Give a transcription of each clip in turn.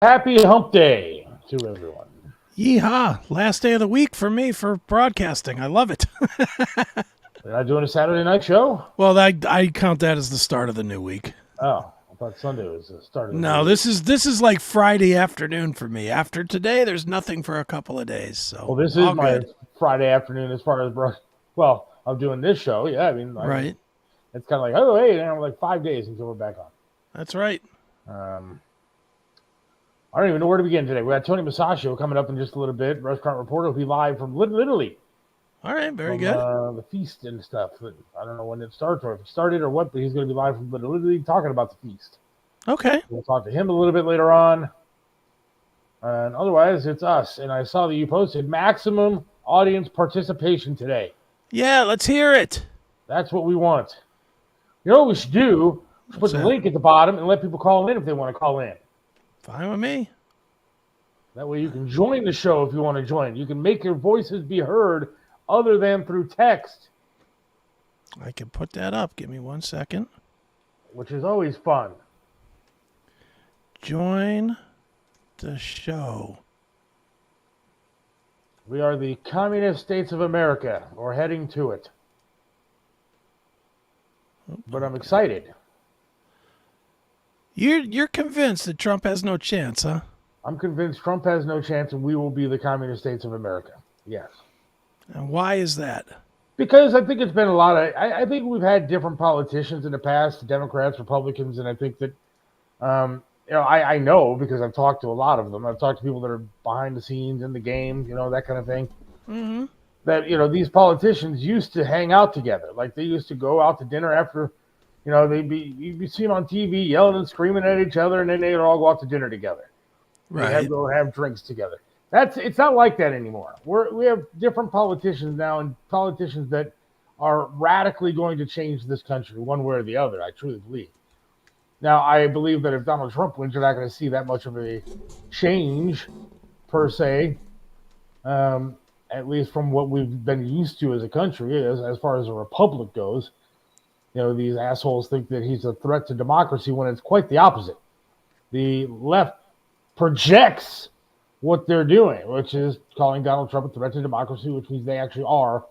Happy hump day to everyone. Yeehaw. Last day of the week for me for broadcasting. I love it. We're not doing a Saturday night show? Well, I count that as the start of the new week. Oh, I thought Sunday was the start of the No, new this is like Friday afternoon for me. After today, there's nothing for a couple of days. So Well, this is my Friday afternoon as far as I'm doing this show. Yeah, I mean, right. It's kind of like, oh, hey, like 5 days until we're back on. That's right. I don't even know where to begin today. We got Tony Masaccio coming up in just a little bit. Restaurant reporter will be live from Italy. All right, very good. The feast and stuff. I don't know when it starts or if it started or what, but he's going to be live from Italy talking about the feast. Okay. We'll talk to him a little bit later on. And otherwise, it's us. And I saw that you posted maximum audience participation today. Yeah, let's hear it. That's what we want. You know what we should do? We should put the link at the bottom and let people call in if they want to call in. Fine with me. That way you can join the show if you want to join. You can make your voices be heard other than through text. I can put that up. Give me 1 second. Which is always fun. Join the show. We are the Communist States of America, or heading to it. But I'm excited. You're convinced that Trump has no chance, huh? I'm convinced Trump has no chance and we will be the Communist States of America. Yes. And why is that? Because I think it's been a lot of... I think we've had different politicians in the past, Democrats, Republicans, and I think that... I know because I've talked to a lot of them. I've talked to people that are behind the scenes in the game, that kind of thing. Mm-hmm. That, these politicians used to hang out together. Like they used to go out to dinner after... you'd see them on TV yelling and screaming at each other, and then they'd all go out to dinner together. Right. Go have drinks together. It's not like that anymore. We have different politicians now, and politicians that are radically going to change this country one way or the other. I truly believe. Now, I believe that if Donald Trump wins, you're not going to see that much of a change, per se. At least from what we've been used to as a country, as far as a republic goes. These assholes think that he's a threat to democracy when it's quite the opposite. The left projects what they're doing, which is calling Donald Trump a threat to democracy, which means they actually are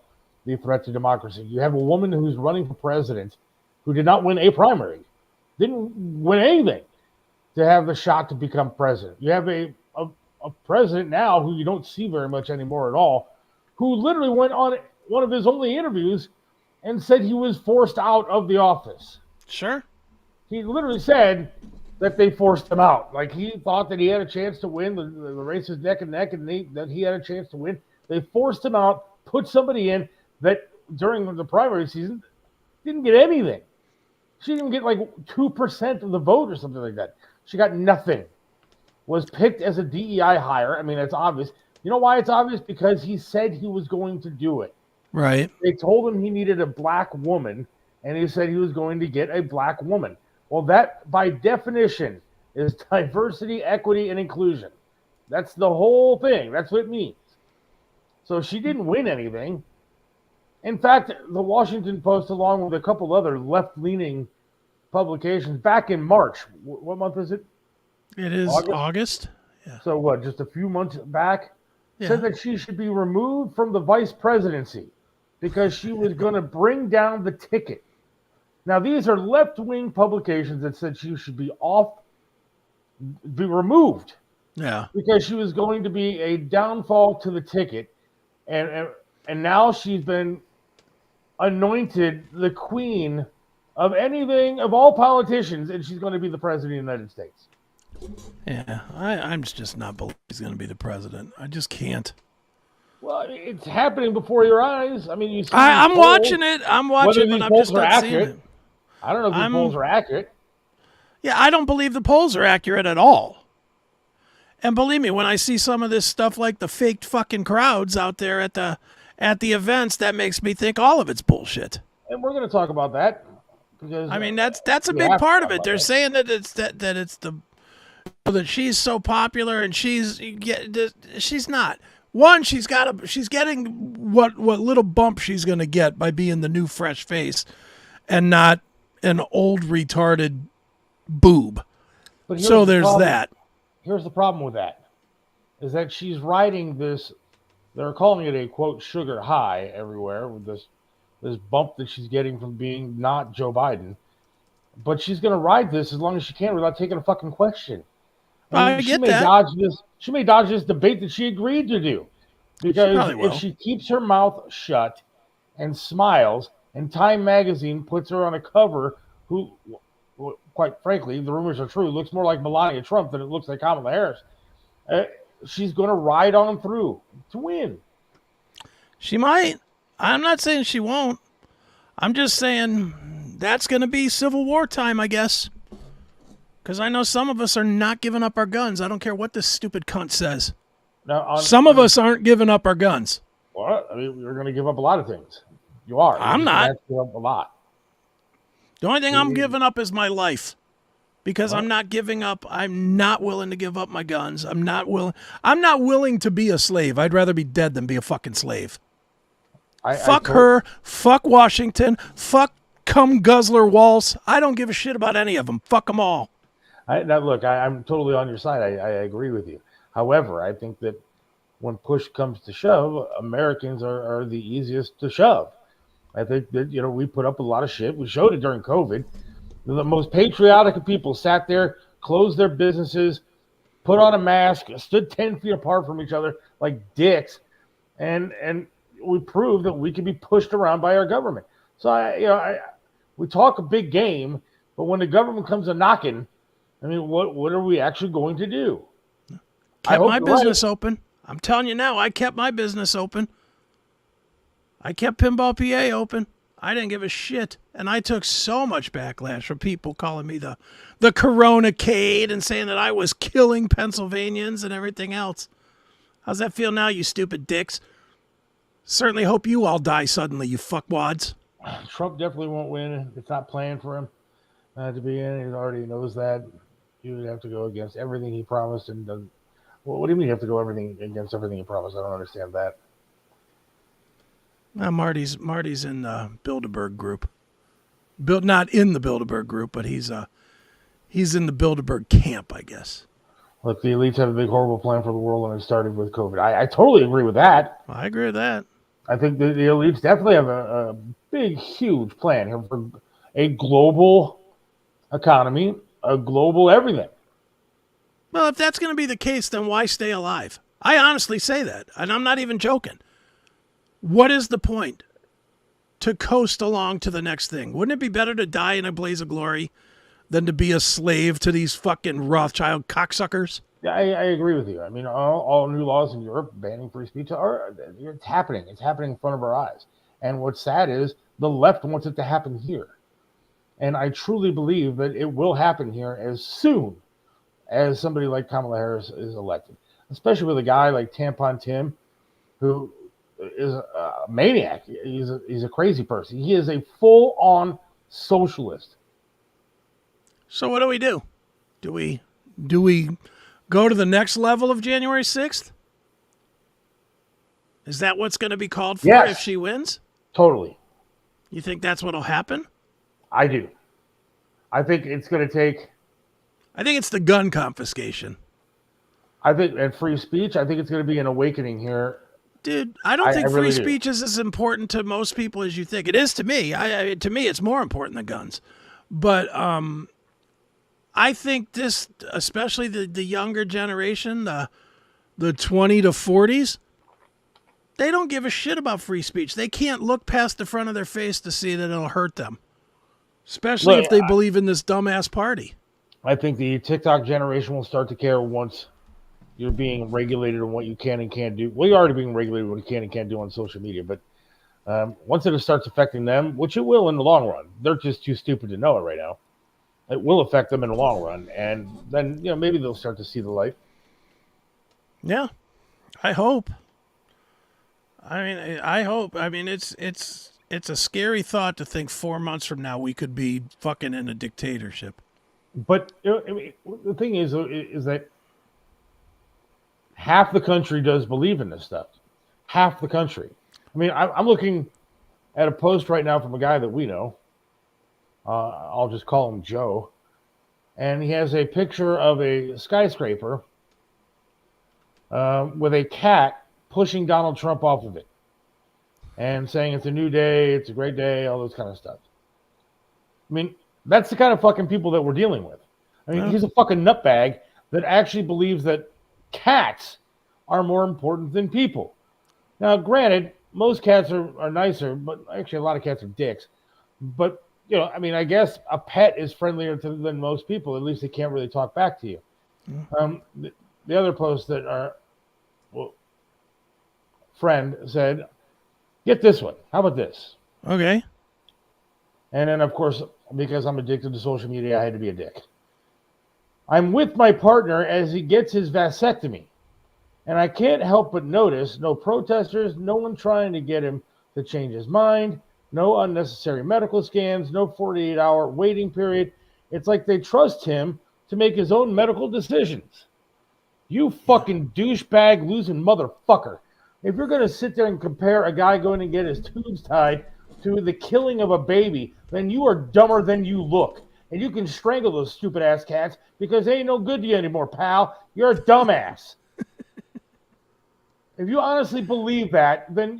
the threat to democracy. You have a woman who's running for president who did not win a primary, didn't win anything to have the shot to become president. You have a president now who you don't see very much anymore at all, who literally went on one of his only interviews and said he was forced out of the office. Sure. He literally said that they forced him out. Like he thought that he had a chance to win. The race was neck and neck, and that he had a chance to win. They forced him out, put somebody in that during the primary season didn't get anything. She didn't get like 2% of the vote or something like that. She got nothing. Was picked as a DEI hire. I mean, it's obvious. You know why it's obvious? Because he said he was going to do it. Right. They told him he needed a black woman, and he said he was going to get a black woman. Well, that, by definition, is diversity, equity, and inclusion. That's the whole thing. That's what it means. So she didn't win anything. In fact, the Washington Post, along with a couple other left-leaning publications, back in March, what month is it? It is August. Yeah. So what, just a few months back? Yeah. Said that she should be removed from the vice presidency because she was going to bring down the ticket. Now, these are left-wing publications that said she should be removed. Yeah. Because she was going to be a downfall to the ticket. And now she's been anointed the queen of anything, of all politicians, and she's going to be the president of the United States. Yeah, I'm just not believing he's going to be the president. I just can't. Well, it's happening before your eyes. I mean, you see. I'm watching it. I'm watching it, but I'm just not seeing it. I don't know if the polls are accurate. Yeah, I don't believe the polls are accurate at all. And believe me, when I see some of this stuff like the faked fucking crowds out there at the events, that makes me think all of it's bullshit. And we're going to talk about that because I mean that's a big part of it. They're saying that it's that she's so popular and she's not. One, she's getting what little bump she's going to get by being the new fresh face and not an old retarded boob. So there's that. here's the problem with that, is that she's riding this, they're calling it a, quote, sugar high everywhere, with this bump that she's getting from being not Joe Biden. But she's going to ride this as long as she can without taking a fucking question. I get that. She may dodge this debate that she agreed to do. Because if she keeps her mouth shut and smiles, and Time Magazine puts her on a cover who, quite frankly, the rumors are true, looks more like Melania Trump than it looks like Kamala Harris, she's going to ride on through to win. She might. I'm not saying she won't. I'm just saying that's going to be Civil War time, I guess. Because I know some of us are not giving up our guns. I don't care what this stupid cunt says. Now, some of us aren't giving up our guns. Well, I mean, you're going to give up a lot of things. You are. I'm not. Give up a lot. The only thing I'm giving up is my life. Because I'm not giving up. I'm not willing to give up my guns. I'm not willing to be a slave. I'd rather be dead than be a fucking slave. Fuck her. Fuck Washington. Fuck cum guzzler Waltz. I don't give a shit about any of them. Fuck them all. Now, look, I'm totally on your side. I agree with you. However, I think that when push comes to shove, Americans are the easiest to shove. I think that, we put up a lot of shit. We showed it during COVID. The most patriotic of people sat there, closed their businesses, put on a mask, stood 10 feet apart from each other like dicks, and we proved that we can be pushed around by our government. So we talk a big game, but when the government comes a knocking, I mean, what are we actually going to do? Kept my business open. I'm telling you now, I kept my business open. I kept Pinball PA open. I didn't give a shit. And I took so much backlash from people calling me the Corona-cade and saying that I was killing Pennsylvanians and everything else. How's that feel now, you stupid dicks? Certainly hope you all die suddenly, you fuckwads. Trump definitely won't win. It's not planned for him to be in. He already knows that. You would have to go against everything he promised and doesn't. Well, what do you mean you have to go against everything he promised? I don't understand that. Marty's in the Bilderberg group. Not in the Bilderberg group, but he's in the Bilderberg camp, I guess. Look, the elites have a big, horrible plan for the world, and it started with COVID. I totally agree with that. I agree with that. I think the elites definitely have a big, huge plan here for a global economy, a global everything. Well, if that's going to be the case, then why stay alive? I honestly say that, and I'm not even joking. What is the point to coast along to the next thing? Wouldn't it be better to die in a blaze of glory than to be a slave to these fucking Rothschild cocksuckers? Yeah, I agree with you. I mean, all new laws in Europe banning free speech it's happening. It's happening in front of our eyes. And what's sad is the left wants it to happen here. And I truly believe that it will happen here as soon as somebody like Kamala Harris is elected, especially with a guy like Tampon Tim, who is a maniac. He's a crazy person. He is a full-on socialist. So what do? Do we go to the next level of January 6th? Is that what's going to be called for if she wins? Totally. You think that's what'll happen? I do. I think it's going to take... I think it's the gun confiscation. I think at free speech, I think it's going to be an awakening here. Dude, I don't think free speech is as important to most people as you think. It is to me. To me, it's more important than guns. But I think this, especially the younger generation, the 20 to 40s, they don't give a shit about free speech. They can't look past the front of their face to see that it'll hurt them, especially if they believe in this dumbass party. I think the TikTok generation will start to care once you're being regulated on what you can and can't do. Well, you're already being regulated on what you can and can't do on social media, but once it starts affecting them, which it will in the long run, they're just too stupid to know it right now. It will affect them in the long run, and then maybe they'll start to see the light. Yeah, I hope. I hope. I mean, it's a scary thought to think 4 months from now we could be fucking in a dictatorship. But the thing is that half the country does believe in this stuff. Half the country. I mean, I'm looking at a post right now from a guy that we know. I'll just call him Joe. And he has a picture of a skyscraper with a cat pushing Donald Trump off of it and saying it's a new day, it's a great day, all those kind of stuff. I mean, that's the kind of fucking people that we're dealing with. I mean, he's a fucking nutbag that actually believes that cats are more important than people. Now, granted, most cats are nicer, but actually a lot of cats are dicks. But, you know, I mean, I guess a pet is friendlier than most people. At least they can't really talk back to you. The other post that our friend said, get this one. How about this? Okay. And then, of course, because I'm addicted to social media, I had to be a dick. I'm with my partner as he gets his vasectomy. And I can't help but notice no protesters, no one trying to get him to change his mind, no unnecessary medical scans, no 48-hour waiting period. It's like they trust him to make his own medical decisions. You fucking douchebag losing motherfucker. If you're going to sit there and compare a guy going to get his tubes tied to the killing of a baby, then you are dumber than you look. And you can strangle those stupid ass cats because they ain't no good to you anymore, pal. You're a dumbass. If you honestly believe that, then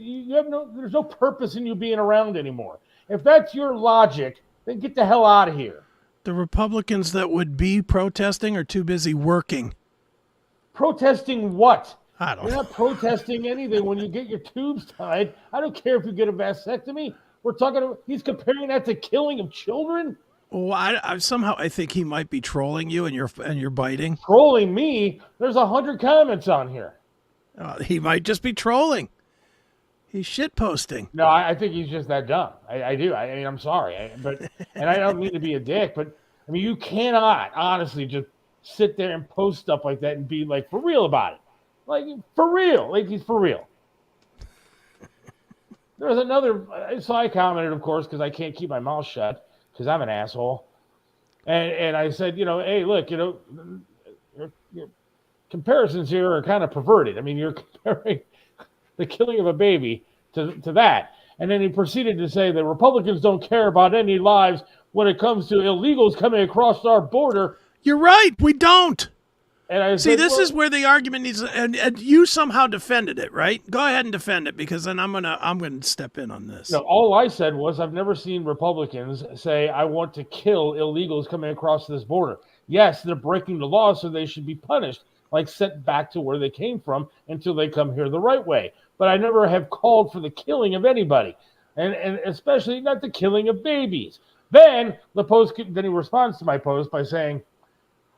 there's no purpose in you being around anymore. If that's your logic, then get the hell out of here. The Republicans that would be protesting are too busy working. Protesting what? I don't know. You're not protesting anything when you get your tubes tied. I don't care if you get a vasectomy. We're talking about, he's comparing that to killing of children? Well, I think he might be trolling you and you're biting. Trolling me? There's 100 comments on here. He might just be trolling. He's shit posting. No, I think he's just that dumb. I do. I mean, I'm sorry. And I don't mean to be a dick, but I mean, you cannot honestly just sit there and post stuff like that and be like, for real about it. Like, for real. Like, he's for real. There's another, so I commented, of course, because I can't keep my mouth shut because I'm an asshole. And I said, hey, look, your comparisons here are kind of perverted. I mean, you're comparing the killing of a baby to that. And then he proceeded to say that Republicans don't care about any lives when it comes to illegals coming across our border. You're right. We don't. And I See, this is where the argument needs, and you somehow defended it, right? Go ahead and defend it, because then I'm gonna step in on this. No, all I said was I've never seen Republicans say I want to kill illegals coming across this border. Yes, they're breaking the law, so they should be punished, like sent back to where they came from until they come here the right way. But I never have called for the killing of anybody, and especially not the killing of babies. Then he responds to my post by saying,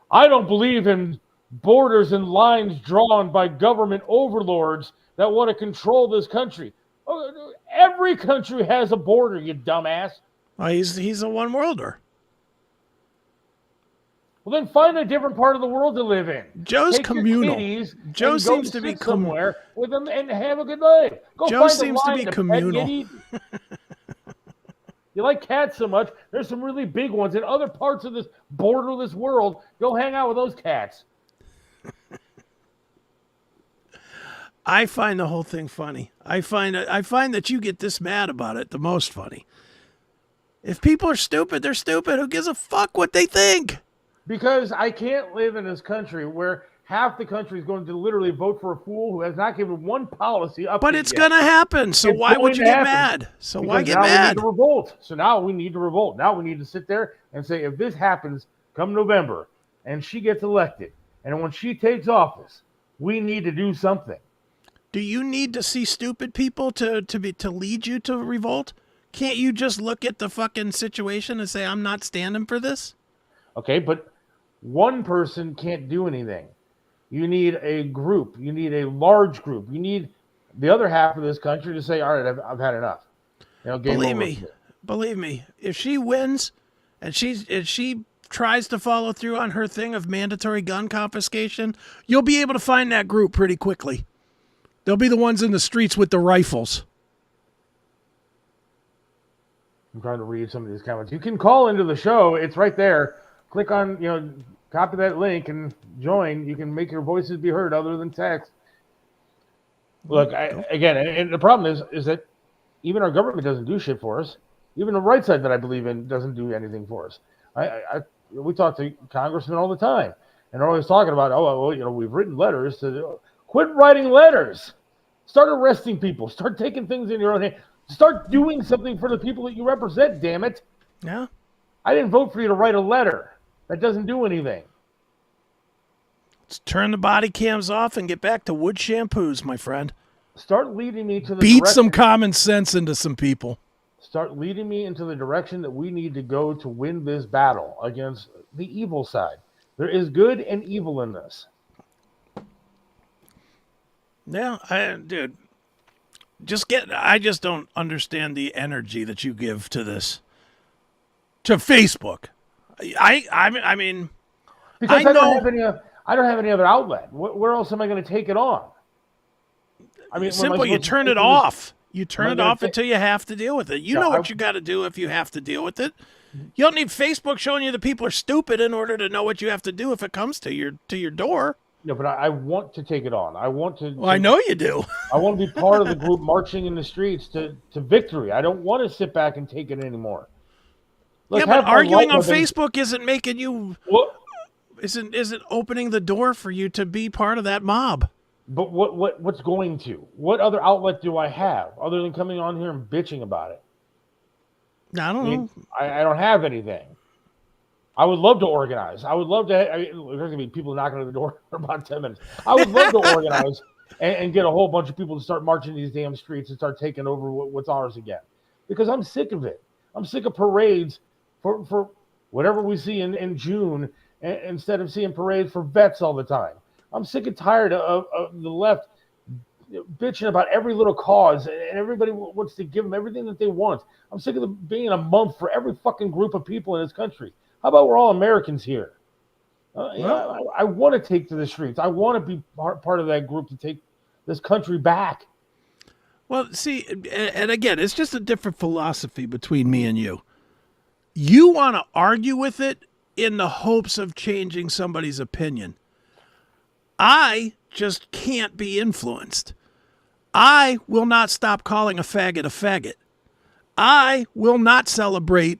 I don't believe in borders and lines drawn by government overlords that want to control this country. Every country has a border, you dumbass. Well, he's a one worlder. Well, then find a different part of the world to live in. Joe's Take communal. Joe seems to be somewhere with them and have a good life. Joe seems to be communal. You like cats so much. There's some really big ones in other parts of this borderless world. Go hang out with those cats. I find the whole thing funny. I find that you get this mad about it the most funny. If people are stupid, they're stupid. Who gives a fuck what they think? Because I can't live in this country where half the country is going to literally vote for a fool who has not given one policy up. But it's going to happen. So why would you get mad? So why get mad? We need to revolt. So now we need to revolt. Now we need to sit there and say, if this happens come November and she gets elected, and when she takes office, we need to do something. Do you need to see stupid people to lead you to revolt? Can't you just look at the fucking situation and say, I'm not standing for this? Okay, but one person can't do anything. You need a group. You need a large group. You need the other half of this country to say, all right, I've had enough. Believe me, if she wins and she tries to follow through on her thing of mandatory gun confiscation, you'll be able to find that group pretty quickly. They'll be the ones in the streets with the rifles. I'm trying to read some of these comments. You can call into the show. It's right there. Click on, copy that link and join. You can make your voices be heard other than text. Look, and the problem is that even our government doesn't do shit for us. Even the right side that I believe in doesn't do anything for us. We talk to congressmen all the time, and they're always talking about, we've written letters to Quit writing letters. Start arresting people. Start taking things in your own hand. Start doing something for the people that you represent, damn it. Yeah. I didn't vote for you to write a letter. That doesn't do anything. Let's turn the body cams off and get back to wood shampoos, my friend. Start leading me to the Beat direction. some common sense into some people. Start leading me into the direction that we need to go to win this battle against the evil side. There is good and evil in this. Yeah, dude. I just don't understand the energy that you give to this. To Facebook. I mean, because I don't have any other outlet. Where else am I going to take it on? I mean, simple. You turn it off. You turn it off until you have to deal with it. You know what you got to do if you have to deal with it. You don't need Facebook showing you that people are stupid in order to know what you have to do if it comes to your door. No, but I want to take it on. I want to. Well, I know you do. I want to be part of the group marching in the streets to victory. I don't want to sit back and take it anymore. Let's but arguing on Facebook isn't making you. What? Isn't opening the door for you to be part of that mob. But what's going to? What other outlet do I have other than coming on here and bitching about it? I don't know. I don't have anything. I would love to organize. I would love to. There's going to be people knocking on the door for about 10 minutes. I would love to organize and get a whole bunch of people to start marching these damn streets and start taking over what's ours again. Because I'm sick of it. I'm sick of parades for whatever we see in June instead of seeing parades for vets all the time. I'm sick and tired of the left bitching about every little cause, and everybody wants to give them everything that they want. I'm sick of being a month for every fucking group of people in this country. How about we're all Americans here? I want to take to the streets. I want to be part of that group to take this country back. Well, see, and again, it's just a different philosophy between me and you. You want to argue with it in the hopes of changing somebody's opinion. I just can't be influenced. I will not stop calling a faggot. I will not celebrate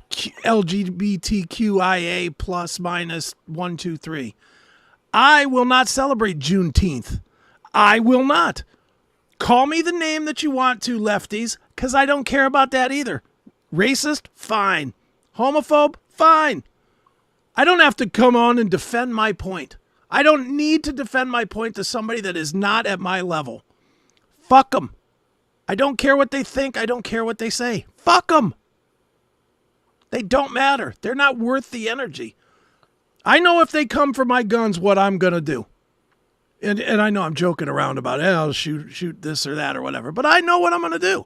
LGBTQIA plus minus 1, 2, 3. I will not celebrate Juneteenth. I will not. Call me the name that you want to, lefties, because I don't care about that either. Racist? Fine. Homophobe? Fine. I don't have to come on and defend my point. I don't need to defend my point to somebody that is not at my level. Fuck them. I don't care what they think. I don't care what they say. Fuck them. They don't matter. They're not worth the energy. I know if they come for my guns, what I'm going to do. And I know I'm joking around about it. I'll shoot this or that or whatever. But I know what I'm going to do.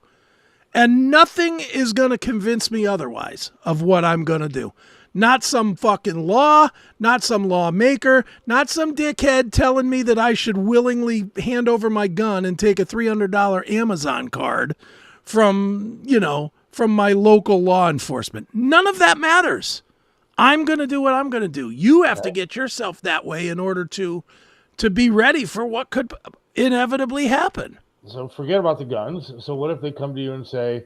And nothing is going to convince me otherwise of what I'm going to do. Not some fucking law, not some lawmaker, not some dickhead telling me that I should willingly hand over my gun and take a $300 Amazon card from my local law enforcement. None of that matters. I'm going to do what I'm going to do. You have to get yourself that way in order to be ready for what could inevitably happen. So forget about the guns. So what if they come to you and say,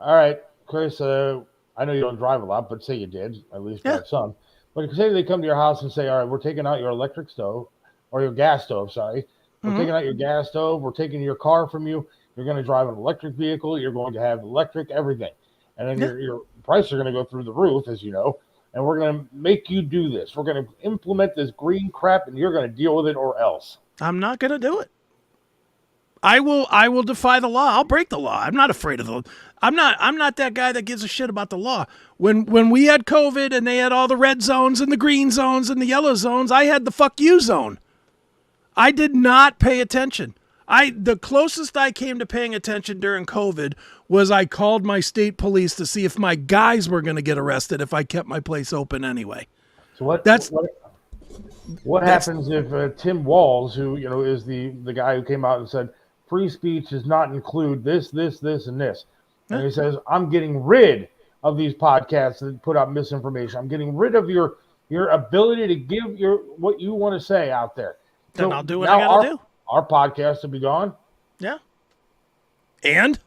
all right, Chris, I know you don't drive a lot, but say you did, at least drive some. But say they come to your house and say, all right, we're taking out your electric stove, or your gas stove, sorry. We're taking out your gas stove. We're taking your car from you. You're going to drive an electric vehicle. You're going to have electric everything. And then your prices are going to go through the roof, as you know. And we're going to make you do this. We're going to implement this green crap, and you're going to deal with it or else. I'm not going to do it. I will defy the law. I'll break the law. I'm not afraid of the law. I'm not that guy that gives a shit about the law. When we had COVID and they had all the red zones and the green zones and the yellow zones, I had the fuck you zone. I did not pay attention. The closest I came to paying attention during COVID was I called my state police to see if my guys were going to get arrested if I kept my place open anyway. So what happens if Tim Walz, who is the guy who came out and said free speech does not include this, and this, and he says I'm getting rid of these podcasts that put out misinformation. I'm getting rid of your ability to give what you want to say out there. Then I'll do what I got to do. Our podcast will be gone. Yeah. And?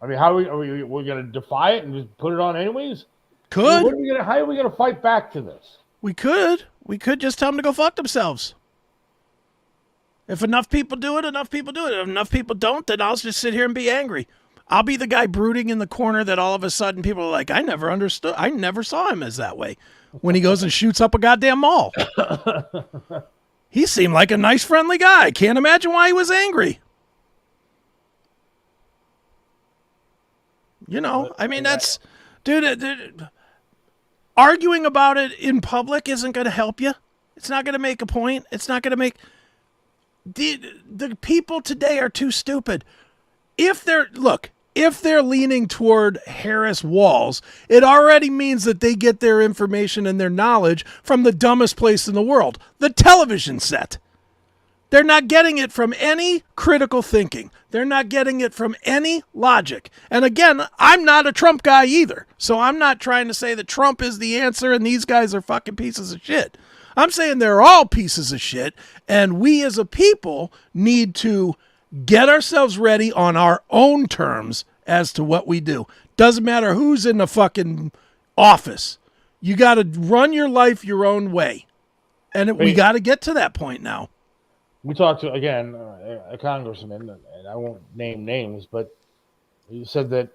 I mean, how are we going to defy it and just put it on anyways? Could. I mean, how are we going to fight back to this? We could. We could just tell them to go fuck themselves. If enough people do it, enough people do it. If enough people don't, then I'll just sit here and be angry. I'll be the guy brooding in the corner that all of a sudden people are like, I never understood. I never saw him as that way when he goes and shoots up a goddamn mall. He seemed like a nice, friendly guy. Can't imagine why he was angry. You know, I mean, that's, dude, arguing about it in public isn't going to help you. It's not going to make a point. It's not going to make, the people today are too stupid. If they're leaning toward Harris Walls, it already means that they get their information and their knowledge from the dumbest place in the world, the television set. They're not getting it from any critical thinking. They're not getting it from any logic. And again, I'm not a Trump guy either. So I'm not trying to say that Trump is the answer and these guys are fucking pieces of shit. I'm saying they're all pieces of shit. And we as a people need to get ourselves ready on our own terms as to what we do. Doesn't matter who's in the fucking office. You got to run your life your own way. And we got to get to that point now. We talked to, again, a congressman, and I won't name names, but he said that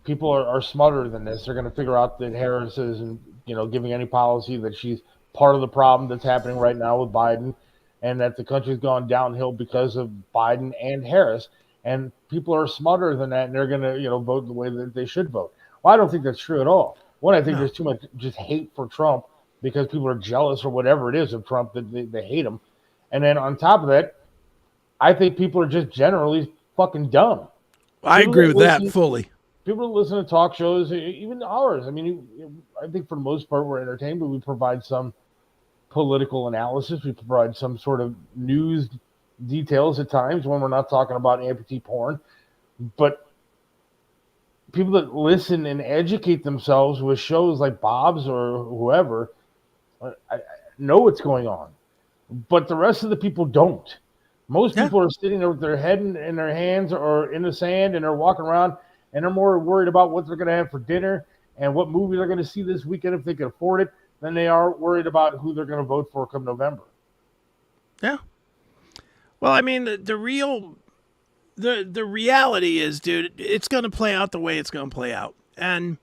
people are smarter than this. They're going to figure out that Harris isn't, giving any policy, that she's part of the problem that's happening right now with Biden, and that the country's gone downhill because of Biden and Harris. And people are smarter than that, and they're going to, vote the way that they should vote. Well, I don't think that's true at all. One, I think there's too much just hate for Trump, because people are jealous or whatever it is of Trump, that they hate him. And then on top of that, I think people are just generally fucking dumb. I agree with that fully. People listen to talk shows, even ours. I mean, I think for the most part we're entertained, but we provide some political analysis. We provide some sort of news details at times when we're not talking about amputee porn. But people that listen and educate themselves with shows like Bob's or whoever, I know what's going on, but the rest of the people don't. Most people are sitting there with their head in their hands or in the sand, and they're walking around, and they're more worried about what they're going to have for dinner and what movie they're going to see this weekend if they can afford it than they are worried about who they're going to vote for come November. Yeah. Well, I mean, the reality is, dude, it's going to play out the way it's going to play out. And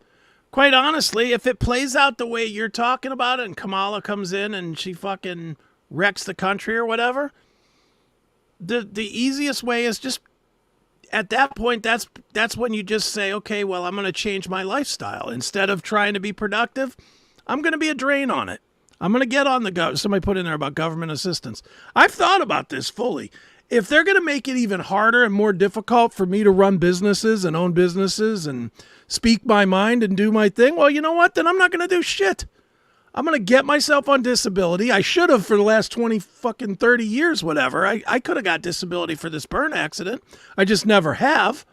quite honestly, if it plays out the way you're talking about it and Kamala comes in and she fucking wrecks the country or whatever, the easiest way is just, at that point, that's when you just say, okay, well, I'm going to change my lifestyle. Instead of trying to be productive, I'm going to be a drain on it. I'm going to get on somebody put in there about government assistance. I've thought about this fully. If they're going to make it even harder and more difficult for me to run businesses and own businesses and speak my mind and do my thing, well, you know what? Then I'm not going to do shit. I'm going to get myself on disability. I should have for the last 30 years, whatever. I could have got disability for this burn accident. I just never have.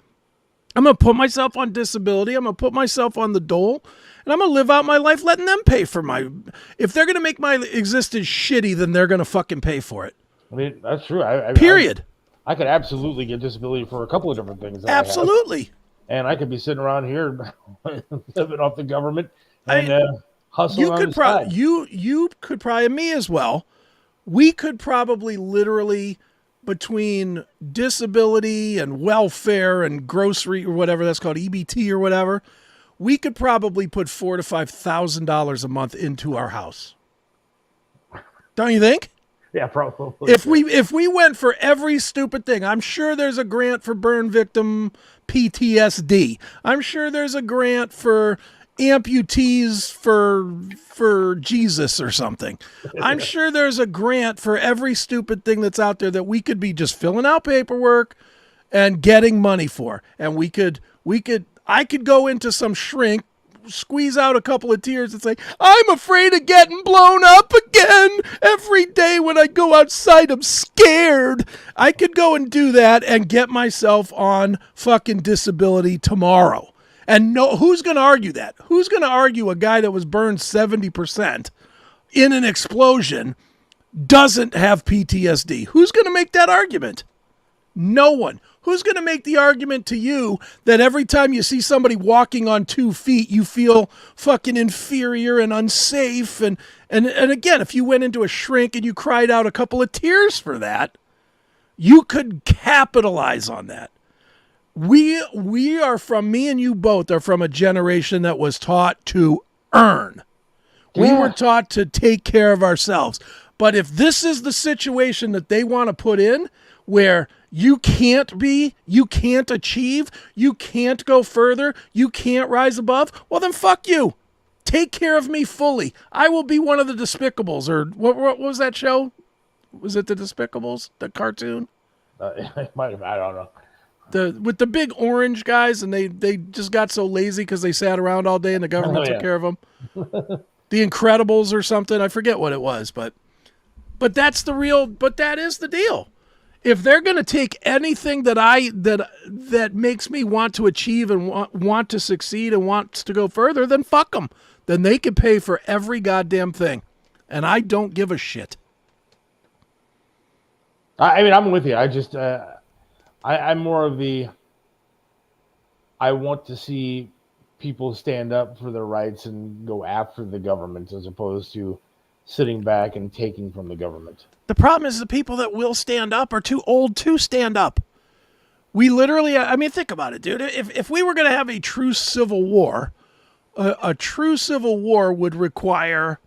I'm going to put myself on disability. I'm going to put myself on the dole, and I'm going to live out my life letting them pay for if they're going to make my existence shitty, then they're going to fucking pay for it. I mean, that's true. Period. I could absolutely get disability for a couple of different things. Absolutely. And I could be sitting around here living off the government and hustling on the side. You could probably, me as well, we could probably literally, between disability and welfare and grocery or whatever that's called, EBT or whatever, we could probably put $4,000 to $5,000 a month into our house. Don't you think? Yeah, probably. If we went for every stupid thing, I'm sure there's a grant for burn victim PTSD. I'm sure there's a grant for amputees for Jesus or something. I'm sure there's a grant for every stupid thing that's out there that we could be just filling out paperwork and getting money for. And I could go into some shrink, squeeze out a couple of tears and say, I'm afraid of getting blown up again. Every day when I go outside, I'm scared. I could go and do that and get myself on fucking disability tomorrow. And who's going to argue that? Who's going to argue a guy that was burned 70% in an explosion doesn't have PTSD? Who's going to make that argument? No one. Who's going to make the argument to you that every time you see somebody walking on 2 feet, you feel fucking inferior and unsafe? And again, if you went into a shrink and you cried out a couple of tears for that, you could capitalize on that. We are from, me and you both are from a generation that was taught to earn. We were taught to take care of ourselves. But if this is the situation that they want to put in, where you can't achieve, you can't go further, you can't rise above, well then fuck you. Take care of me fully. I will be one of the Despicables. Or what was that show? Was it the Despicables, the cartoon? It might have, I don't know. With the big orange guys, and they just got so lazy because they sat around all day and the government took care of them. The Incredibles or something. I forget what it was, but that is the deal. If they're going to take anything that makes me want to achieve and want to succeed and wants to go further, then fuck them. Then they can pay for every goddamn thing, and I don't give a shit. I mean, I'm with you. I just, I'm more of the, I want to see people stand up for their rights and go after the government as opposed to sitting back and taking from the government. The problem is the people that will stand up are too old to stand up. We literally, I mean, think about it, dude. If we were going to have a true civil war, a true civil war would require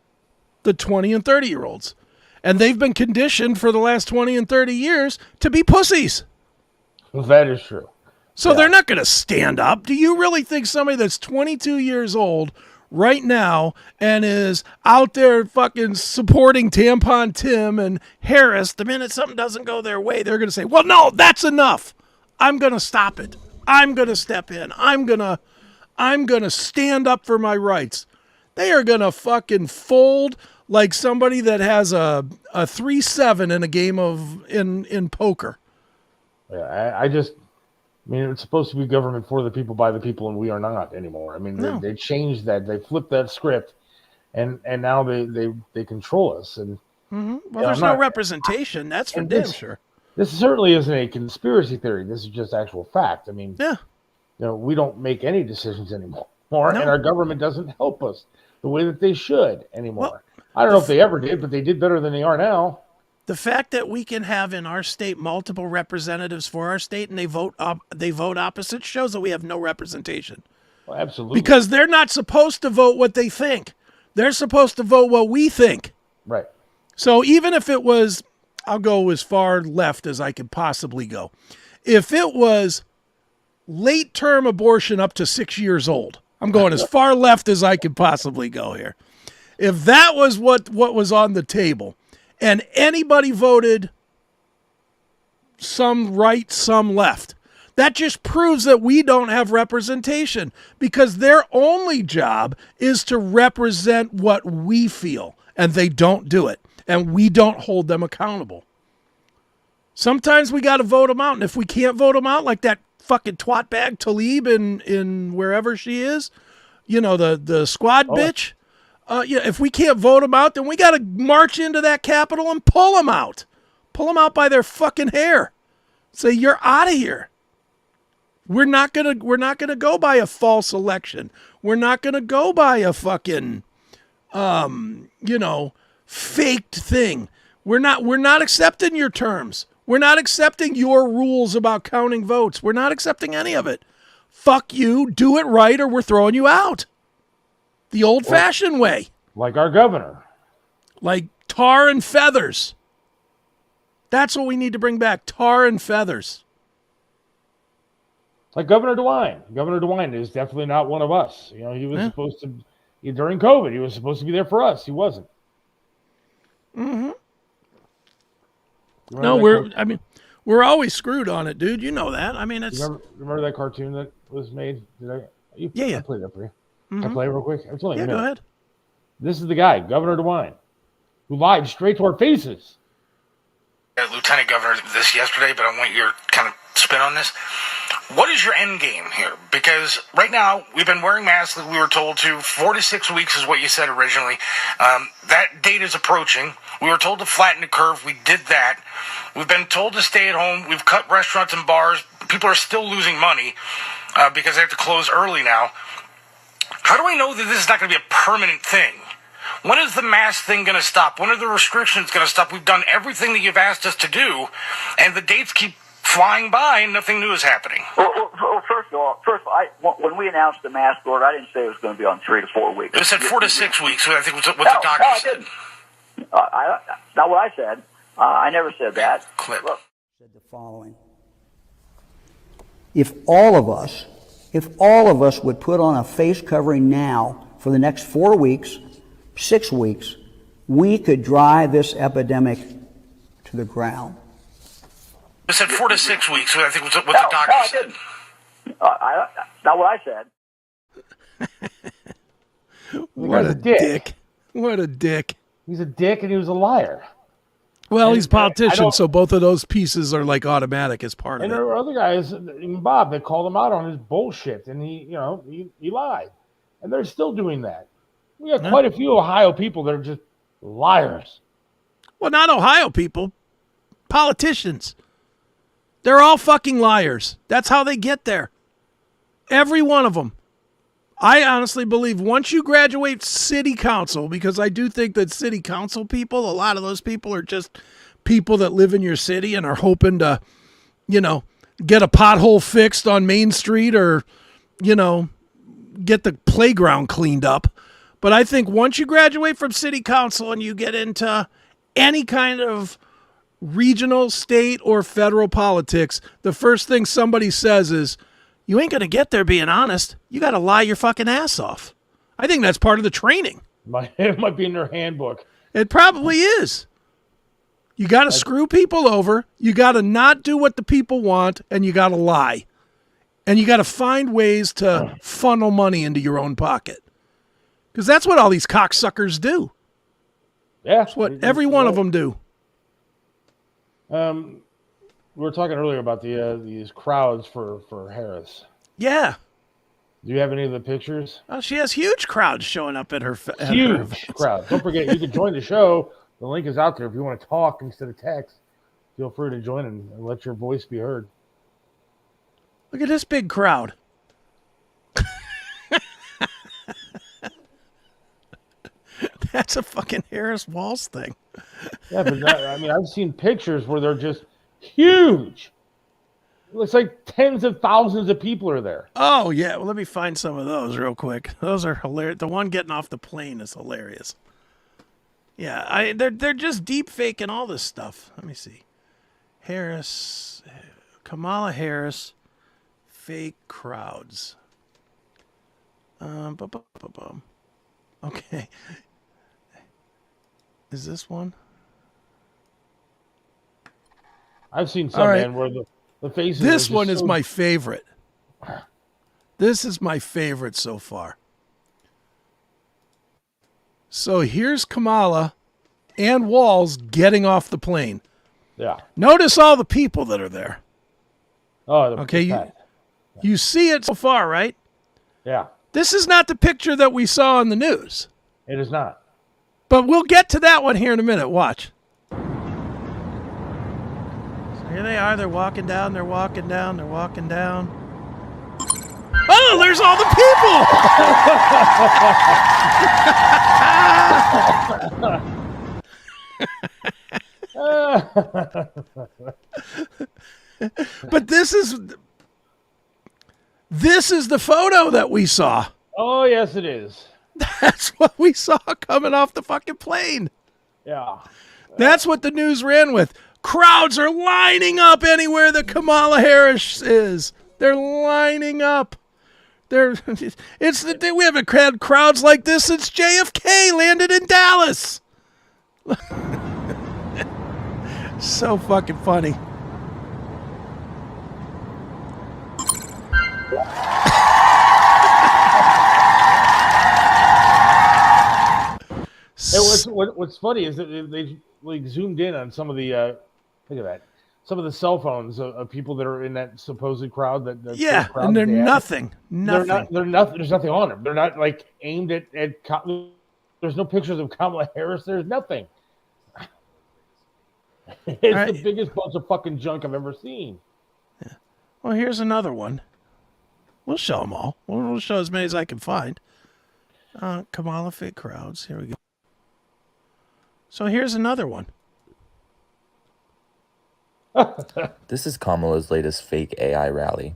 the 20 and 30-year-olds. And they've been conditioned for the last 20 and 30 years to be pussies. That is true. So they're not going to stand up. Do you really think somebody that's 22 years old right now and is out there fucking supporting Tampon Tim and Harris, the minute something doesn't go their way, they're going to say, well, no, that's enough. I'm going to stop it. I'm going to step in. I'm going to stand up for my rights. They are going to fucking fold like somebody that has a 3-7 in a game in poker. Yeah, I mean, it's supposed to be government for the people, by the people, and we are not anymore. I mean, they changed that. They flipped that script, and now they control us. And well, there's no representation. That's for damn sure. This certainly isn't a conspiracy theory. This is just actual fact. I mean, we don't make any decisions anymore, and our government doesn't help us the way that they should anymore. Well, I don't know if they ever did, but they did better than they are now. The fact that we can have in our state multiple representatives for our state and they vote opposite shows that we have no representation. Well, absolutely. Because they're not supposed to vote what they think. They're supposed to vote what we think. Right. So even if it was, I'll go as far left as I could possibly go. If it was late term abortion up to 6 years old, I'm going as far left as I could possibly go here. If that was what was on the table, and anybody voted some right, some left, that just proves that we don't have representation, because their only job is to represent what we feel, and they don't do it, and we don't hold them accountable. Sometimes we got to vote them out, and if we can't vote them out, like that fucking twat bag Talib in wherever she is, the squad bitch, if we can't vote them out, then we got to march into that Capitol and pull them out. Pull them out by their fucking hair. Say, you're out of here. We're not gonna go by a false election. We're not gonna go by a fucking, faked thing. We're not accepting your terms. We're not accepting your rules about counting votes. We're not accepting any of it. Fuck you. Do it right, or we're throwing you out. The old-fashioned way. Like our governor. Like tar and feathers. That's what we need to bring back. Tar and feathers. Like Governor DeWine. Governor DeWine is definitely not one of us. He was supposed to, during COVID, he was supposed to be there for us. He wasn't. Mm-hmm. No, we're always screwed on it, dude. You know that. I mean, it's... Remember that cartoon that was made? Yeah. I played that for you. Mm-hmm. Can I play real quick? It's only go ahead. This is the guy, Governor DeWine, who lied straight to our faces. Lieutenant Governor this yesterday, but I want your kind of spin on this. What is your end game here? Because right now, we've been wearing masks like we were told to. 4 to 6 weeks is what you said originally. That date is approaching. We were told to flatten the curve. We did that. We've been told to stay at home. We've cut restaurants and bars. People are still losing money because they have to close early now. How do I know that this is not going to be a permanent thing? When is the mask thing going to stop? When are the restrictions going to stop? We've done everything that you've asked us to do, and the dates keep flying by and nothing new is happening. Well, first of all, when we announced the mask order, I didn't say it was going to be on 3 to 4 weeks. It said 4 to 6 weeks, I think was what the doctor said. Not what I said. I never said that. Clip. Look. Said the following. If all of us would put on a face covering now for the next 4 weeks, 6 weeks, we could drive this epidemic to the ground. It said 4 to 6 weeks, I think was what the doctor said. Not what I said. What a dick. What a dick. He's a dick and he was a liar. Well, And he's a politician, so both of those pieces are like automatic as part of And it. there were other guys, even Bob, that called him out on his bullshit, and he lied, and they're still doing that. We have quite a few Ohio people that are just liars. Well, not Ohio people, politicians. They're all fucking liars. That's how they get there. Every one of them. I honestly believe once you graduate city council, because I do think that city council people, a lot of those people are just people that live in your city and are hoping to, get a pothole fixed on Main Street or, get the playground cleaned up. But I think once you graduate from city council and you get into any kind of regional, state, or federal politics, the first thing somebody says is, you ain't going to get there being honest. You got to lie your fucking ass off. I think that's part of the training. It might be in their handbook. It probably is. You got to screw people over. You got to not do what the people want, and you got to lie. And you got to find ways to funnel money into your own pocket. Because that's what all these cocksuckers do. Yeah. That's what every one of them do. We were talking earlier about these crowds for Harris. Yeah. Do you have any of the pictures? Oh, she has huge crowds showing up at her. Huge crowds. Don't forget, you can join the show. The link is out there if you want to talk instead of text. Feel free to join and let your voice be heard. Look at this big crowd. That's a fucking Harris Walls thing. Yeah, but I've seen pictures where they're just huge. It looks like tens of thousands of people are there. Oh, yeah. Well, let me find some of those real quick. Those are hilarious. The one getting off the plane is hilarious. Yeah, they're just deep faking all this stuff. Let me see. Kamala Harris, fake crowds. Okay. Is this one? I've seen some, man, where the faces. This one is my favorite. This is my favorite so far. So here's Kamala and Walls getting off the plane. Yeah. Notice all the people that are there. Oh, okay. You see it so far, right? Yeah. This is not the picture that we saw on the news. It is not. But we'll get to that one here in a minute. Watch. So here they are. They're walking down. They're walking down. They're walking down. Oh, there's all the people. But this is the photo that we saw. Oh, yes, it is. That's what we saw coming off the fucking plane. Yeah. That's what the news ran with. Crowds are lining up anywhere that Kamala Harris is. They're lining up. We haven't had crowds like this since JFK landed in Dallas. So fucking funny. What's funny is that they like zoomed in on some of the look at that, some of the cell phones of people that are in that supposed crowd. Yeah, crowd and they're that they have. nothing. They're not. There's nothing on them. They're not like aimed at. There's no pictures of Kamala Harris. There's nothing. It's the biggest bunch of fucking junk I've ever seen. Yeah. Well, here's another one. We'll show them all. We'll show as many as I can find. Kamala fake crowds. Here we go. So here's another one. This is Kamala's latest fake AI rally.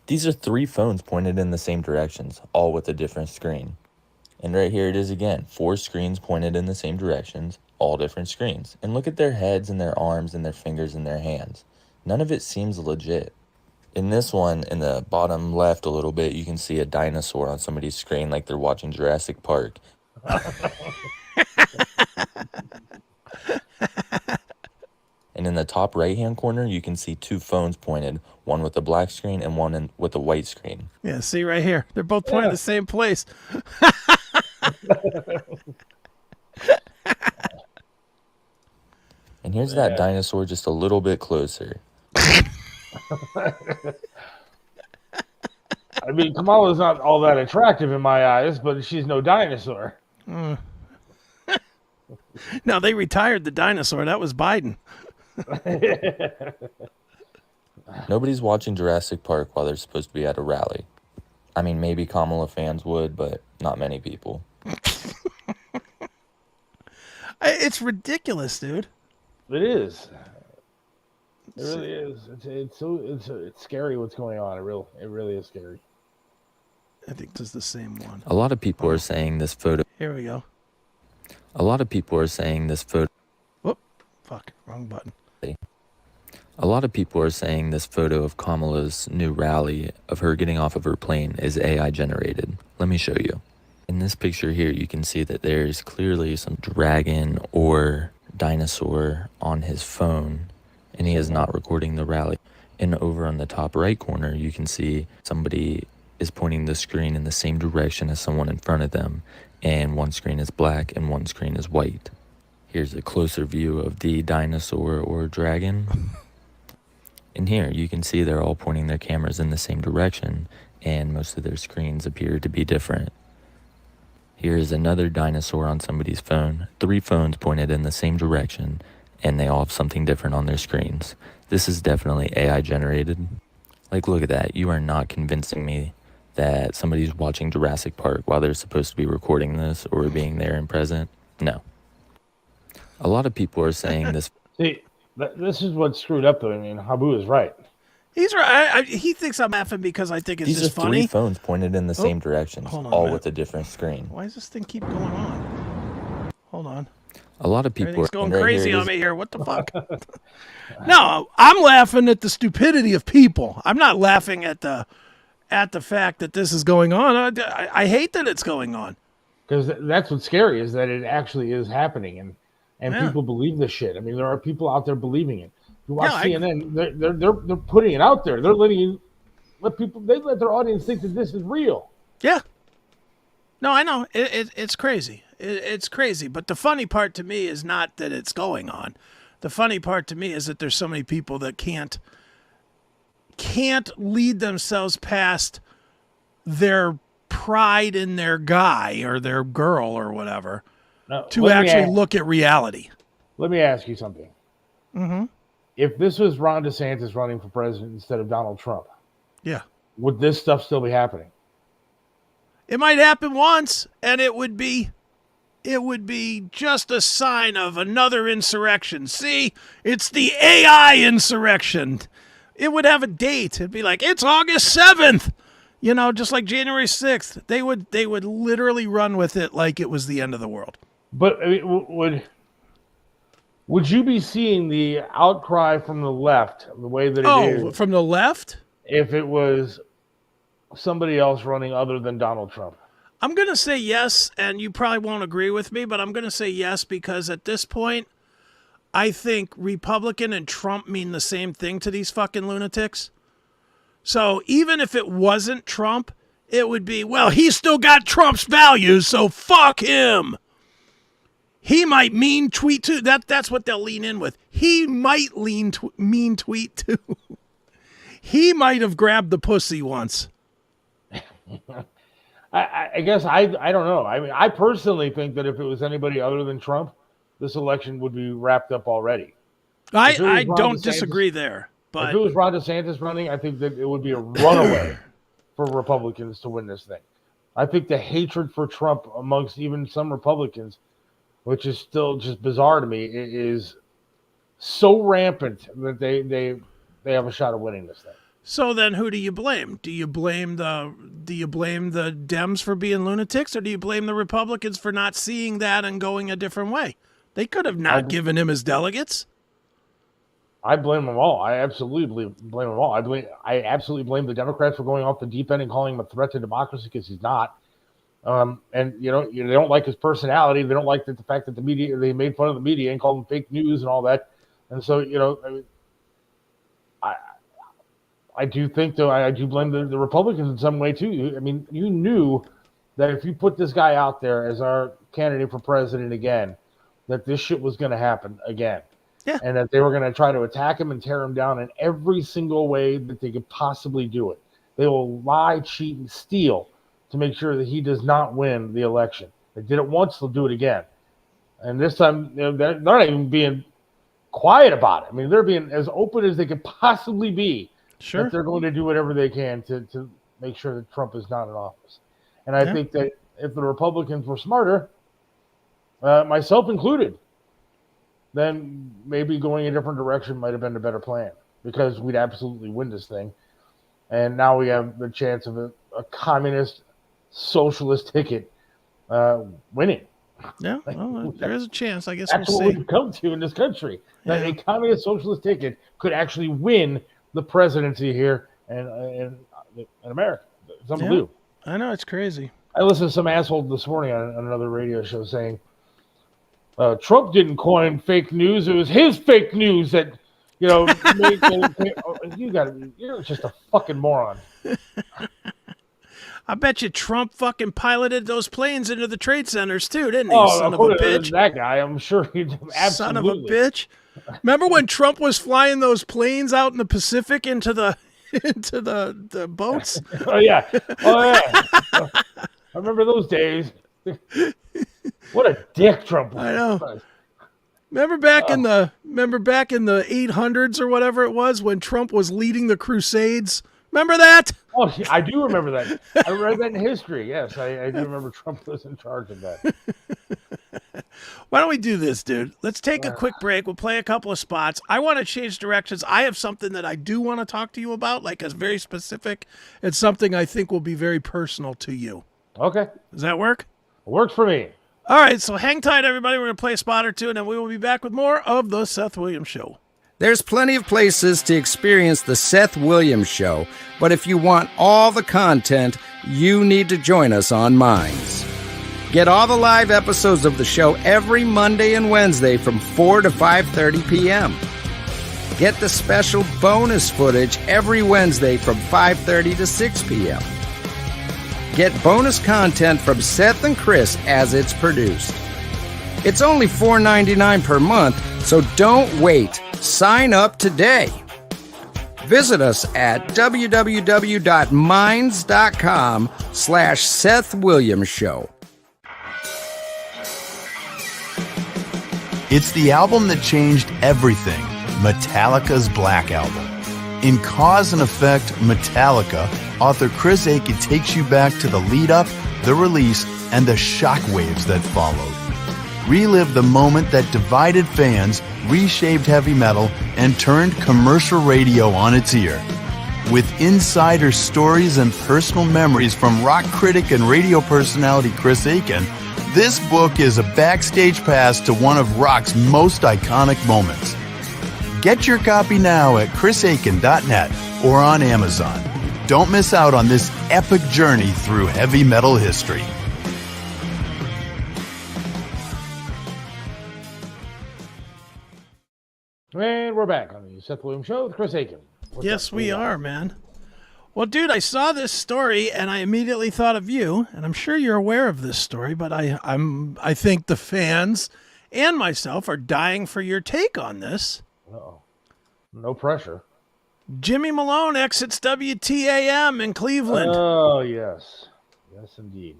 These are 3 phones pointed in the same directions, all with a different screen. And right here it is again, 4 screens pointed in the same directions, all different screens. And look at their heads and their arms and their fingers and their hands. None of it seems legit. In this one, in the bottom left a little bit, you can see a dinosaur on somebody's screen like they're watching Jurassic Park. And in the top right-hand corner, you can see 2 phones pointed, one with a black screen and one with a white screen. Yeah, see right here. They're both pointing the same place. And here's that dinosaur just a little bit closer. I mean, Kamala's not all that attractive in my eyes, but she's no dinosaur. No, they retired the dinosaur. That was Biden. Nobody's watching Jurassic Park while they're supposed to be at a rally. I mean, maybe Kamala fans would, but not many people. It's ridiculous, dude. It is. It really is. It's scary what's going on. It really is scary. I think this is the same one. A lot of people are saying this photo. Here we go. A lot of people are saying this photo. Whoop. Fuck. Wrong button. A lot of people are saying this photo of Kamala's new rally of her getting off of her plane is AI generated. Let me show you. In this picture here, you can see that there's clearly some dragon or dinosaur on his phone, and he is not recording the rally. And over on the top right corner, you can see somebody is pointing the screen in the same direction as someone in front of them, and one screen is black and one screen is white. Here's a closer view of the dinosaur or dragon. And here you can see they're all pointing their cameras in the same direction, and most of their screens appear to be different. Here's another dinosaur on somebody's phone, 3 phones pointed in the same direction, and they all have something different on their screens. This is definitely AI generated. Like, look at that. You are not convincing me that somebody's watching Jurassic Park while they're supposed to be recording this or being there and present. No. A lot of people are saying this. See, this is what's screwed up, though. I mean, Habu is right. He's right. He thinks I'm laughing because I think it's These just are funny. 3 phones pointed in the same directions, all with a different screen. Why does this thing keep going on? Hold on. A lot of people Everything's are going crazy on me here. What the fuck? No, I'm laughing at the stupidity of people. I'm not laughing at the fact that this is going on. I hate that it's going on. Because that's what's scary, is that it actually is happening, and people believe this shit. I mean, there are people out there believing it. You watch CNN, they're putting it out there. They're letting let their audience think that this is real. Yeah. No, I know. It's crazy. It's crazy. But the funny part to me is not that it's going on. The funny part to me is that there's so many people that can't lead themselves past their pride in their guy or their girl or whatever to actually look at reality. Let me ask you something. Mm-hmm. If this was Ron DeSantis running for president instead of Donald Trump, yeah, would this stuff still be happening? It might happen once, and it would be just a sign of another insurrection. See, it's the AI insurrection. It would have a date. It'd be like, it's August 7th. You know, just like January 6th. They would literally run with it like it was the end of the world. But I mean, would you be seeing the outcry from the left the way that it is? Oh, from the left? If it was somebody else running other than Donald Trump? I'm going to say yes, and you probably won't agree with me, but I'm going to say yes because at this point, I think Republican and Trump mean the same thing to these fucking lunatics. So even if it wasn't Trump, it would be, well, he's still got Trump's values, so fuck him. He might mean tweet too. That's what they'll lean in with. He might mean tweet too. He might have grabbed the pussy once. I guess I don't know. I mean, I personally think that if it was anybody other than Trump, this election would be wrapped up already. I don't disagree there. But if it was Ron DeSantis running, I think that it would be a runaway for Republicans to win this thing. I think the hatred for Trump amongst even some Republicans, which is still just bizarre to me, it is so rampant that they have a shot of winning this thing. So then, who do you blame? Do you blame the Dems for being lunatics, or do you blame the Republicans for not seeing that and going a different way? They could have not given him his delegates. I blame them all. I absolutely blame them all. I absolutely blame the Democrats for going off the deep end and calling him a threat to democracy, because he's not. And they don't like his personality. They don't like the fact that the media, they made fun of the media and called him fake news and all that. And so, I do think, though, I do blame the Republicans in some way too. I mean, you knew that if you put this guy out there as our candidate for president again, that this shit was going to happen again. Yeah. And that they were going to try to attack him and tear him down in every single way that they could possibly do it. They will lie, cheat, and steal to make sure that he does not win the election. They did it once, they'll do it again. And this time, they're not even being quiet about it. I mean, they're being as open as they could possibly be. Sure. That they're going to do whatever they can to make sure that Trump is not in office. And I think that if the Republicans were smarter, myself included, then maybe going a different direction might have been a better plan, because we'd absolutely win this thing. And now we have the chance of a communist, socialist ticket winning. Yeah, well, there is a chance. I guess that's we'll what see. we've come to in this country. That a communist, socialist ticket could actually win the presidency here in America. It's unbelievable. Yeah, I know, it's crazy. I listened to some asshole this morning on another radio show saying Trump didn't coin fake news. It was his fake news that, you're just a fucking moron. I bet you Trump fucking piloted those planes into the trade centers too, didn't he? Oh, son of a bitch. That guy, I'm sure he absolutely. Son of a bitch. Remember when Trump was flying those planes out in the Pacific into the boats? Oh yeah. I remember those days. What a dick Trump was. I know. Remember back in the 800s or whatever it was, when Trump was leading the Crusades? Remember that? Oh, I do remember that. I read that in history. Yes, I do remember Trump was in charge of that. Why don't we do this, dude? Let's take a quick break. We'll play a couple of spots. I want to change directions. I have something that I do want to talk to you about, like a very specific. It's something I think will be very personal to you. Okay. Does that work? It works for me. All right, so hang tight, everybody. We're going to play a spot or two, and then we will be back with more of the Seth Williams Show. There's plenty of places to experience the Seth Williams Show, but if you want all the content, you need to join us on Minds. Get all the live episodes of the show every Monday and Wednesday from 4 to 5:30 p.m. Get the special bonus footage every Wednesday from 5:30 to 6 p.m. Get bonus content from Seth and Chris as it's produced. It's only $4.99 per month, so don't wait. Sign up today. Visit us at www.minds.com/Seth Williams Show. It's the album that changed everything, Metallica's Black Album. In Cause and Effect, Metallica, author Chris Aiken takes you back to the lead-up, the release, and the shockwaves that followed. Relive the moment that divided fans, reshaped heavy metal, and turned commercial radio on its ear. With insider stories and personal memories from rock critic and radio personality Chris Aiken, this book is a backstage pass to one of rock's most iconic moments. Get your copy now at chrisaiken.net or on Amazon. Don't miss out on this epic journey through heavy metal history. And we're back on the Seth Williams Show with Chris Aiken. Yes, we are, man. Well, dude, I saw this story and I immediately thought of you, and I'm sure you're aware of this story, but I think the fans and myself are dying for your take on this. Uh-oh. No pressure. Jimmy Malone exits WTAM in Cleveland. Oh, yes. Yes, indeed.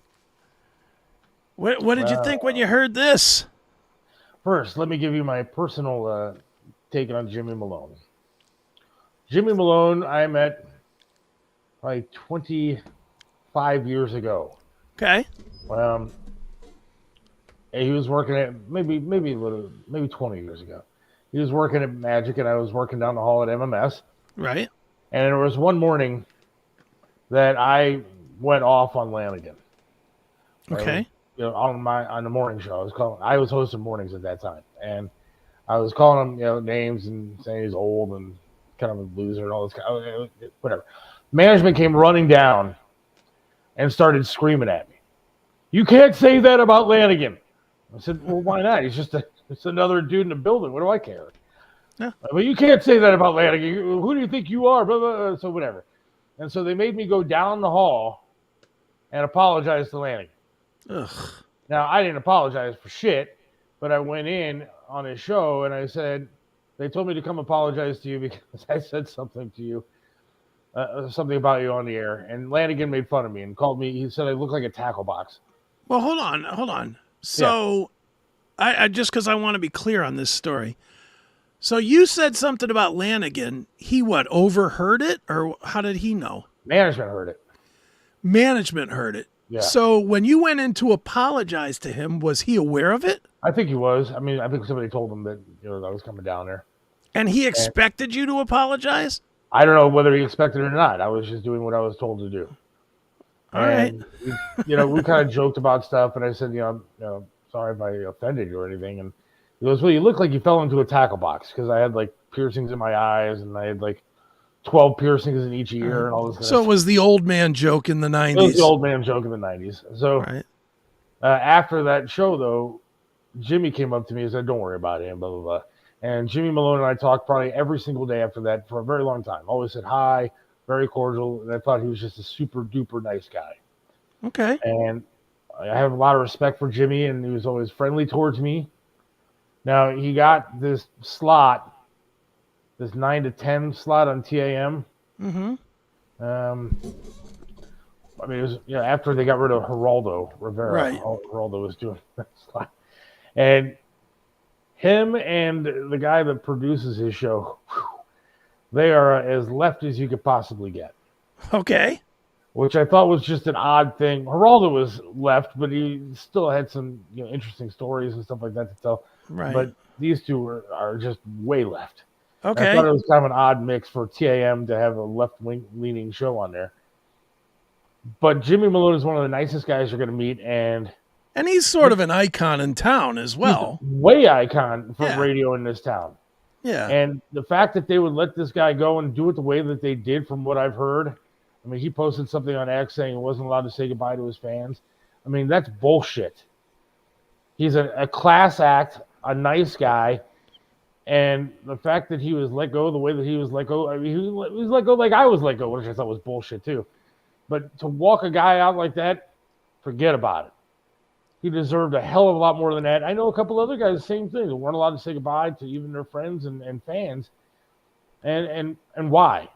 What did you think when you heard this? First, let me give you my personal take on Jimmy Malone. Jimmy Malone, I met probably 25 years ago. Okay. And he was working at maybe 20 years ago. He was working at Magic, and I was working down the hall at MMS. Right. And there was one morning that I went off on Lanigan. Okay. On the morning show, I was hosting mornings at that time, and I was calling him, names and saying he's old and kind of a loser and all this kind of whatever. Management came running down and started screaming at me. You can't say that about Lanigan. I said, well, why not? He's just it's another dude in the building. What do I care? Yeah. But you can't say that about Lanigan. Who do you think you are? Blah, blah, blah. So whatever. And so they made me go down the hall and apologize to Lanigan. Ugh. Now, I didn't apologize for shit, but I went in on his show and I said, they told me to come apologize to you because I said something to you, something about you on the air. And Lanigan made fun of me and called me. He said I look like a tackle box. Well, hold on. So I just because I want to be clear on this story. So you said something about Lanigan. He overheard it, or how did he know? Management heard it. Management heard it. Yeah. So when you went in to apologize to him, was he aware of it? I think he was. I mean, I think somebody told him that I was coming down there. And he expected you to apologize? I don't know whether he expected it or not. I was just doing what I was told to do. All right. We kind of joked about stuff, and I said, sorry if I offended you or anything. And he goes, well, you look like you fell into a tackle box because I had like piercings in my eyes and I had like 12 piercings in each ear and all this. So it was the old man joke in the 90s. It was the old man joke in the 90s. So after that show, though, Jimmy came up to me and said, don't worry about him, blah, blah, blah. And Jimmy Malone and I talked probably every single day after that for a very long time. Always said hi, very cordial. And I thought he was just a super duper nice guy. Okay. And I have a lot of respect for Jimmy, and he was always friendly towards me. Now, he got this slot, this 9 to 10 slot on TAM. Mm-hmm. I mean, it was after they got rid of Geraldo Rivera. Right. Geraldo was doing that slot. And him and the guy that produces his show, they are as left as you could possibly get. Okay. Which I thought was just an odd thing. Geraldo was left, but he still had some interesting stories and stuff like that to tell. Right. But these two are just way left. Okay. I thought it was kind of an odd mix for TAM to have a left-leaning show on there. But Jimmy Malone is one of the nicest guys you're going to meet, and he's sort of an icon in town as well. Way icon for radio in this town. Yeah. And the fact that they would let this guy go and do it the way that they did, from what I've heard, I mean, he posted something on X saying he wasn't allowed to say goodbye to his fans. I mean, that's bullshit. He's a class act, a nice guy, and the fact that he was let go the way that he was let go, I mean, he was let go like I was let go, which I thought was bullshit too. But to walk a guy out like that, forget about it. He deserved a hell of a lot more than that. I know a couple other guys, same thing. They weren't allowed to say goodbye to even their friends and fans. And why?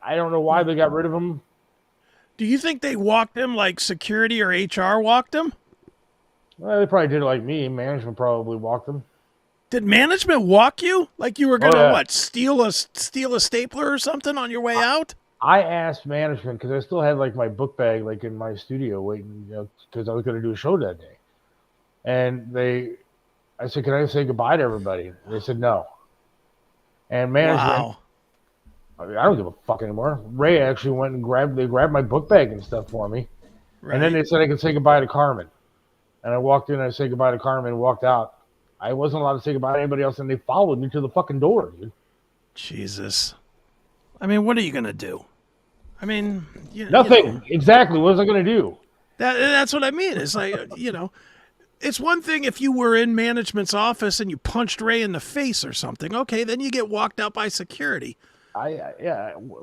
I don't know why they got rid of him. Do you think they walked him like security or HR walked him? Well, they probably did it like me. Management probably walked him. Did management walk you? Like you were going to, steal a stapler or something on your way out? I asked management because I still had like my book bag like in my studio waiting, because I was going to do a show that day. And I said, can I say goodbye to everybody? And they said no. And management, I don't give a fuck anymore. Ray actually went and grabbed my book bag and stuff for me. Right. And then they said I could say goodbye to Carmen. And I walked in and I said goodbye to Carmen and walked out. I wasn't allowed to say goodbye to anybody else, and they followed me to the fucking door, dude. Jesus. I mean, what are you going to do? I mean, nothing. Exactly. What was I going to do? That's what I mean. It's like, it's one thing if you were in management's office and you punched Ray in the face or something. Okay, then you get walked out by security. But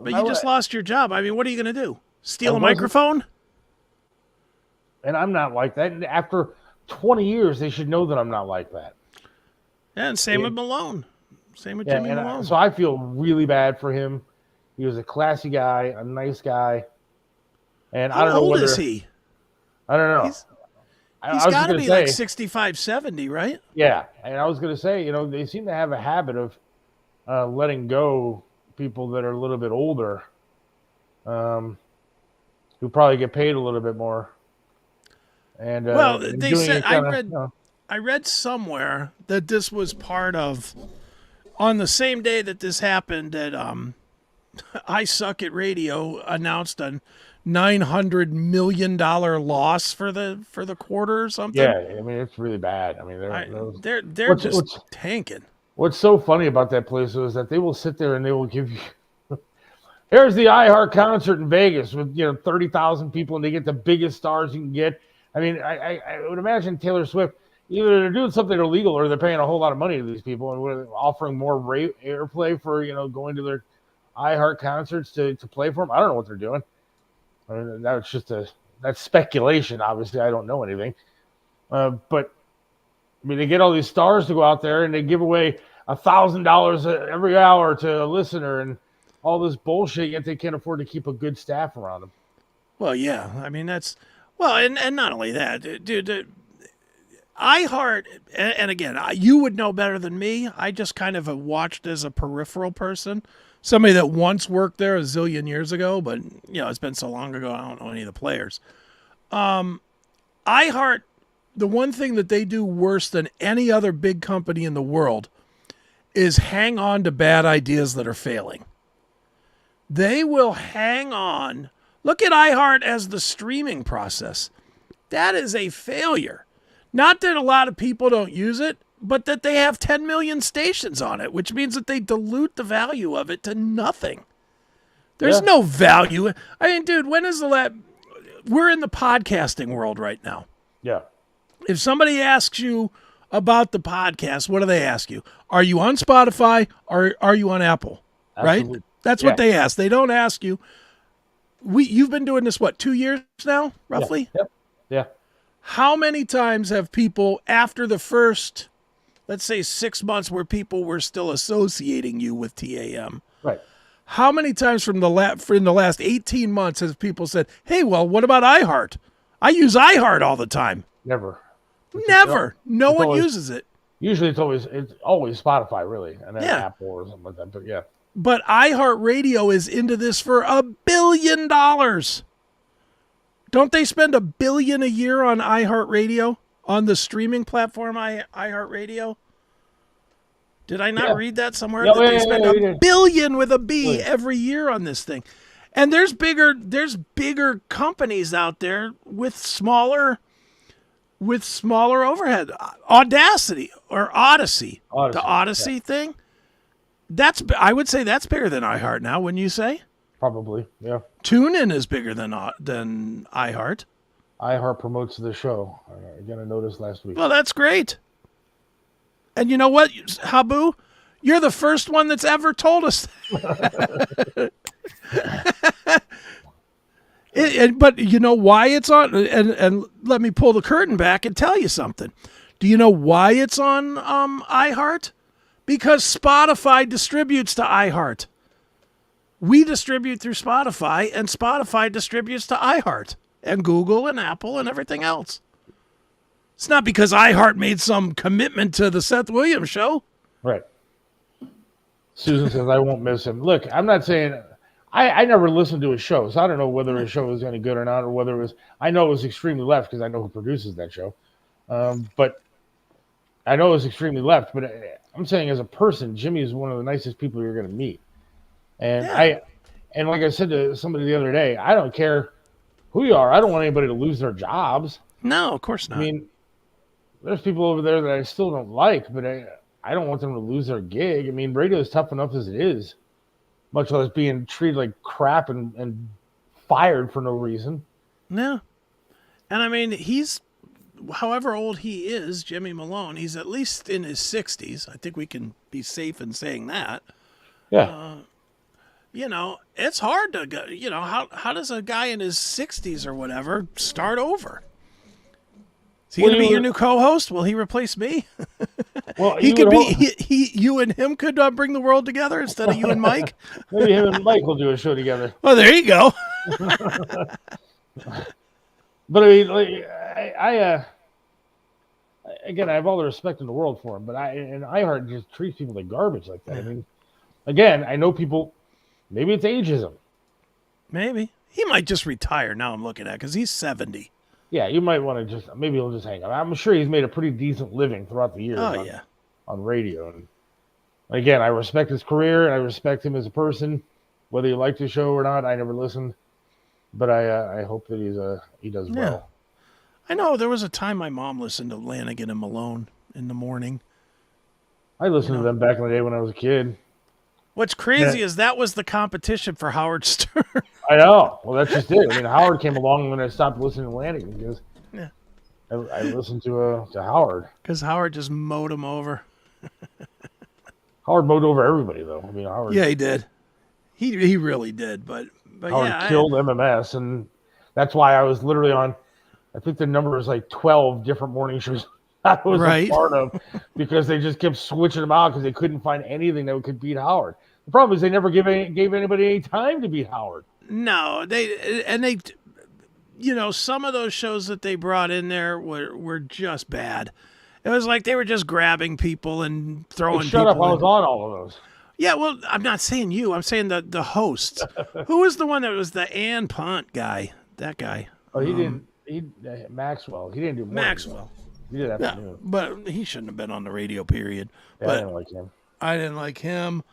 you just lost your job. I mean, what are you going to do? Steal a microphone? And I'm not like that. And after 20 years, they should know that I'm not like that. Yeah, and same with Malone. Same with Yeah, Jimmy Malone. so I feel really bad for him. He was a classy guy, a nice guy. And I don't know How old whether, is he? I don't know. He's I was got to gonna be say, like 65, 70, right? Yeah, and I was going to say, they seem to have a habit of letting go people that are a little bit older, who probably get paid a little bit more. And well, and they doing said it kinda, I read somewhere that this was part of on the same day that this happened that I Suck at Radio announced a $900 million loss for the quarter or something. Yeah, I mean it's really bad. I mean they're just tanking. What's so funny about that place is that they will sit there and they will give you. Here's the iHeart concert in Vegas with 30,000 people, and they get the biggest stars you can get. I mean, I would imagine Taylor Swift either they're doing something illegal or they're paying a whole lot of money to these people and we're offering more airplay for going to their iHeart concerts to play for them. I don't know what they're doing. I mean, that's speculation. Obviously, I don't know anything. But I mean, they get all these stars to go out there and they give away $1,000 every hour to a listener and all this bullshit. Yet they can't afford to keep a good staff around them. Well, yeah. I mean, and not only that, dude. iHeart, and again, you would know better than me. I just kind of watched as a peripheral person. Somebody that once worked there a zillion years ago, but it's been so long ago, I don't know any of the players. iHeart, the one thing that they do worse than any other big company in the world is hang on to bad ideas that are failing. They will hang on. Look at iHeart as the streaming process. That is a failure. Not that a lot of people don't use it, but that they have 10 million stations on it, which means that they dilute the value of it to nothing. There's no value. I mean, dude, when is the last... We're in the podcasting world right now. Yeah. If somebody asks you about the podcast, what do they ask you? Are you on Spotify or are you on Apple? Absolutely. Right? That's what they ask. They don't ask you. You've been doing this, 2 years now, roughly? Yep. Yeah. How many times have people, after the first, let's say 6 months where people were still associating you with TAM, right? How many times in the last 18 months has people said, hey, well, what about iHeart? I use iHeart all the time. Never. No one uses it. Usually it's always Spotify, really, and then Apple or something like that. But yeah. But iHeartRadio is into this for $1 billion. Don't they spend $1 billion a year on iHeartRadio, on the streaming platform iHeartRadio? Did I not read that somewhere? That they spend $1 billion with a B every year on this thing. And there's bigger companies out there with smaller overhead. Audacity or Odyssey. The Odyssey thing. I would say that's bigger than iHeart now, wouldn't you say? Probably, yeah. TuneIn is bigger than iHeart. iHeart promotes the show. I got a notice last week. Well, that's great. And you know what, Habu? You're the first one that's ever told us that. But you know why it's on? And let me pull the curtain back and tell you something. Do you know why it's on iHeart? Because Spotify distributes to iHeart. We distribute through Spotify, and Spotify distributes to iHeart, and Google and Apple and everything else. It's not because iHeart made some commitment to the Seth Williams Show. Right. Susan says, I won't miss him. Look, I'm not saying... I never listened to his show, so I don't know whether his show was any good or not, or whether it was... I know it was extremely left because I know who produces that show. But I know it was extremely left, but I'm saying as a person, Jimmy is one of the nicest people you're going to meet. And and like I said to somebody the other day, I don't care who you are. I don't want anybody to lose their jobs. No, of course not. I mean, there's people over there that I still don't like, but I don't want them to lose their gig. I mean, radio is tough enough as it is, much less being treated like crap and fired for no reason. Yeah. And I mean, he's, however old he is, Jimmy Malone, he's at least in his 60s. I think we can be safe in saying that. Yeah. It's hard to go, how does a guy in his 60s or whatever start over? Is he going to be your new co-host? Will he replace me? Well, he could be. You and him could bring the world together instead of you and Mike. Maybe him and Mike will do a show together. Well, there you go. But I mean, like, again, I have all the respect in the world for him, but iHeart just treats people like garbage like that. I mean, again, I know people. Maybe it's ageism. Maybe he might just retire. Now I'm looking at because he's 70. Yeah, you might want to maybe he'll just hang out. I'm sure he's made a pretty decent living throughout the years. On radio. And again, I respect his career and I respect him as a person. Whether you like the show or not, I never listened, but I hope that he does well. I know there was a time my mom listened to Lanigan and Malone in the morning. I listened to them back in the day when I was a kid. What's crazy is that was the competition for Howard Stern. I know. Well, that's just it. I mean, Howard came along when I stopped listening to Lanigan because I listened to Howard. Because Howard just mowed him over. Howard mowed over everybody, though. I mean, Howard. Yeah, he did. He really did. But Howard killed MMS, and that's why I was literally on. I think the number was like 12 different morning shows I was a part of because they just kept switching them out because they couldn't find anything that could beat Howard. The problem is they never gave anybody any time to beat Howard. No, they some of those shows that they brought in there were just bad. It was like they were just grabbing people and throwing people. Shut up, I was on all of those. Yeah, well, I'm not saying you. I'm saying the hosts. Who was the one that was the Ann Pont guy? That guy. Oh, he didn't. Maxwell. He didn't do morning. Maxwell. He did afternoon. Yeah, but he shouldn't have been on the radio, period. Yeah, but I didn't like him. I didn't like him.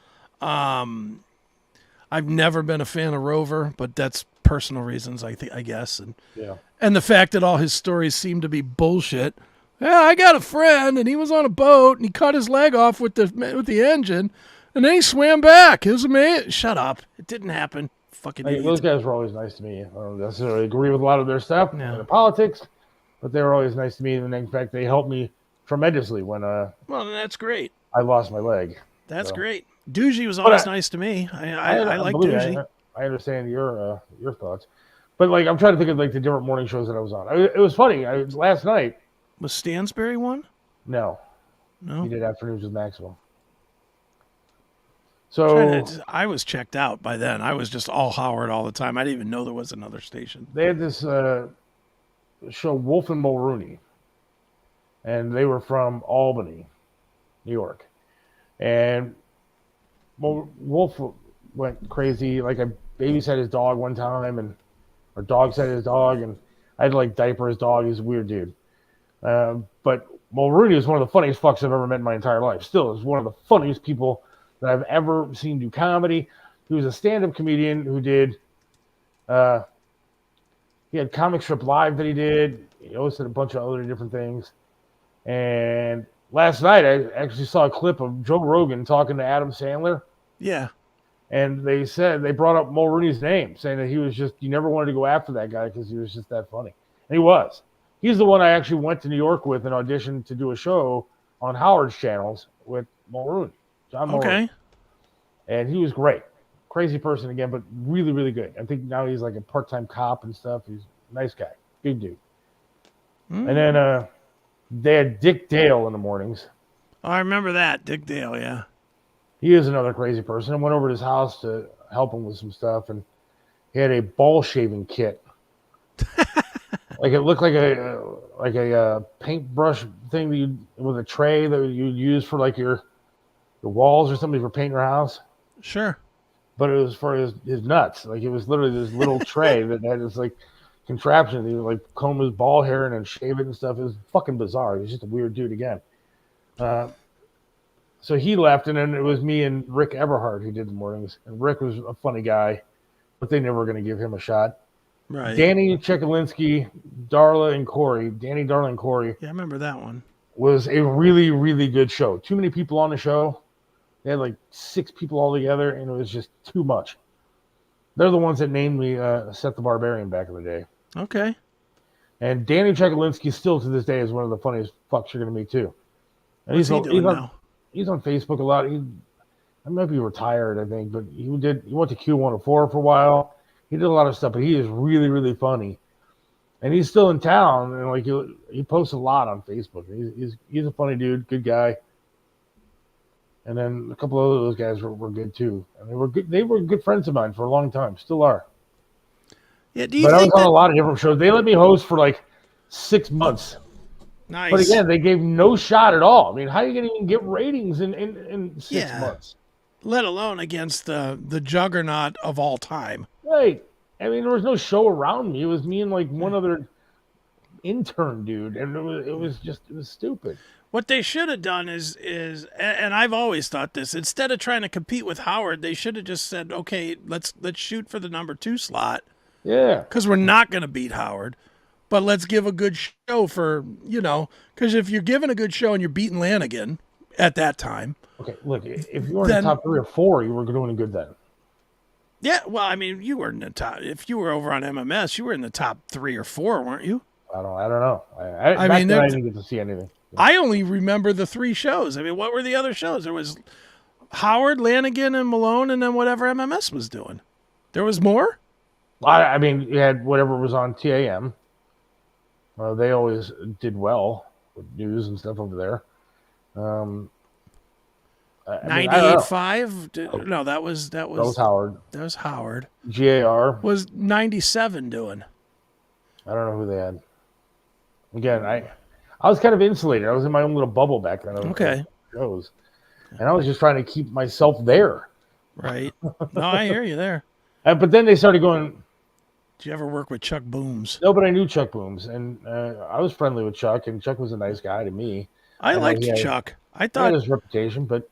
I've never been a fan of Rover, but that's personal reasons, I guess. And the fact that all his stories seem to be bullshit. Yeah, I got a friend, and he was on a boat, and he cut his leg off with the engine, and then he swam back. It was amazing. Shut up. It didn't happen. Fucking idiot. Those guys were always nice to me. I don't necessarily agree with a lot of their stuff and their politics, but they were always nice to me. And in fact, they helped me tremendously when well, that's great. I lost my leg. That's great. Doogie was always nice to me. I like Doogie. I understand your thoughts, but like I'm trying to think of like the different morning shows that I was on. It was funny. Last night was Stansberry one? No, he did afternoons with Maxwell. So I was checked out by then. I was just all Howard all the time. I didn't even know there was another station. They had this show, Wolf and Mulrooney, and they were from Albany, New York. And Wolf went crazy. Like I babysat his dog one time, or dog sat his dog, and I had to like diaper his dog. He's a weird dude. But Mulrooney is one of the funniest fucks I've ever met in my entire life. Still is one of the funniest people that I've ever seen do comedy. He was a stand-up comedian who did, he had Comic Strip Live that he did. He hosted a bunch of other different things. And last night I actually saw a clip of Joe Rogan talking to Adam Sandler. Yeah. And they brought up Mulrooney's name, saying that he was just, you never wanted to go after that guy because he was just that funny. And he was. He's the one I actually went to New York with and auditioned to do a show on Howard's channels with Mulrooney. John Mulrooney. Okay. And he was great. Crazy person again, but really, really good. I think now he's like a part-time cop and stuff. He's a nice guy. Big dude. And then they had Dick Dale in the mornings. Oh, I remember that. Dick Dale, yeah. He is another crazy person. I went over to his house to help him with some stuff, and he had a ball shaving kit. Like it looked like a paintbrush thing with a tray that you'd use for like your walls or something for painting your house. Sure. But it was for his nuts. Like it was literally this little tray that had this like contraption. He would like comb his ball hair and then shave it and stuff. It was fucking bizarre. He was just a weird dude again. So he left, and then it was me and Rick Everhart who did the mornings. And Rick was a funny guy, but they never were going to give him a shot. Right. Danny Chekalinsky, Darla, and Corey. Danny, Darla, and Corey. Yeah, I remember that one. Was a really, really good show. Too many people on the show. They had like 6 people all together, and it was just too much. They're the ones that named me Seth the Barbarian back in the day. Okay. And Danny Chekalinsky still to this day is one of the funniest fucks you're going to meet too. And What's he doing now? He's on Facebook a lot. I might be retired, I think, but he went to Q104 for a while. He did a lot of stuff, but he is really, really funny. and he's still in town. And like he posts a lot on Facebook. He's a funny dude, good guy. And then a couple of those guys were good too, and they were good. They were good friends of mine for a long time, still are. Yeah, do you but think I was on a lot of different shows. They let me host for like 6 months. Nice. But again, they gave no shot at all. I mean, how are you going to even get ratings in 6 months? Let alone against the juggernaut of all time. Right. I mean, there was no show around me. It was me and like one other intern dude, and it was stupid. What they should have done is, and I've always thought this, instead of trying to compete with Howard, they should have just said, okay, let's shoot for the number 2 slot. Yeah. Because we're not going to beat Howard, but let's give a good show for, because if you're giving a good show and you're beating Lanigan at that time. Okay, look, if you were in the top 3 or 4, you were doing good then. Yeah, well, I mean, you were in the top. If you were over on MMS, you were in the top 3 or 4, weren't you? I don't know. I mean, I didn't get to see anything. I only remember the 3 shows. I mean, what were the other shows? There was Howard, Lanigan, and Malone, and then whatever MMS was doing. There was more? I mean, you had whatever was on TAM. They always did well with news and stuff over there. 98.5? No, that was Howard. That was Howard. GAR was 97 doing. I don't know who they had. Again, I was kind of insulated. I was in my own little bubble back then. Okay. Shows, and I was just trying to keep myself there. Right. No, I hear you there. But then they started going. Did you ever work with Chuck Booms? No, but I knew Chuck Booms, and I was friendly with Chuck, and Chuck was a nice guy to me. I liked Chuck. I thought his reputation, but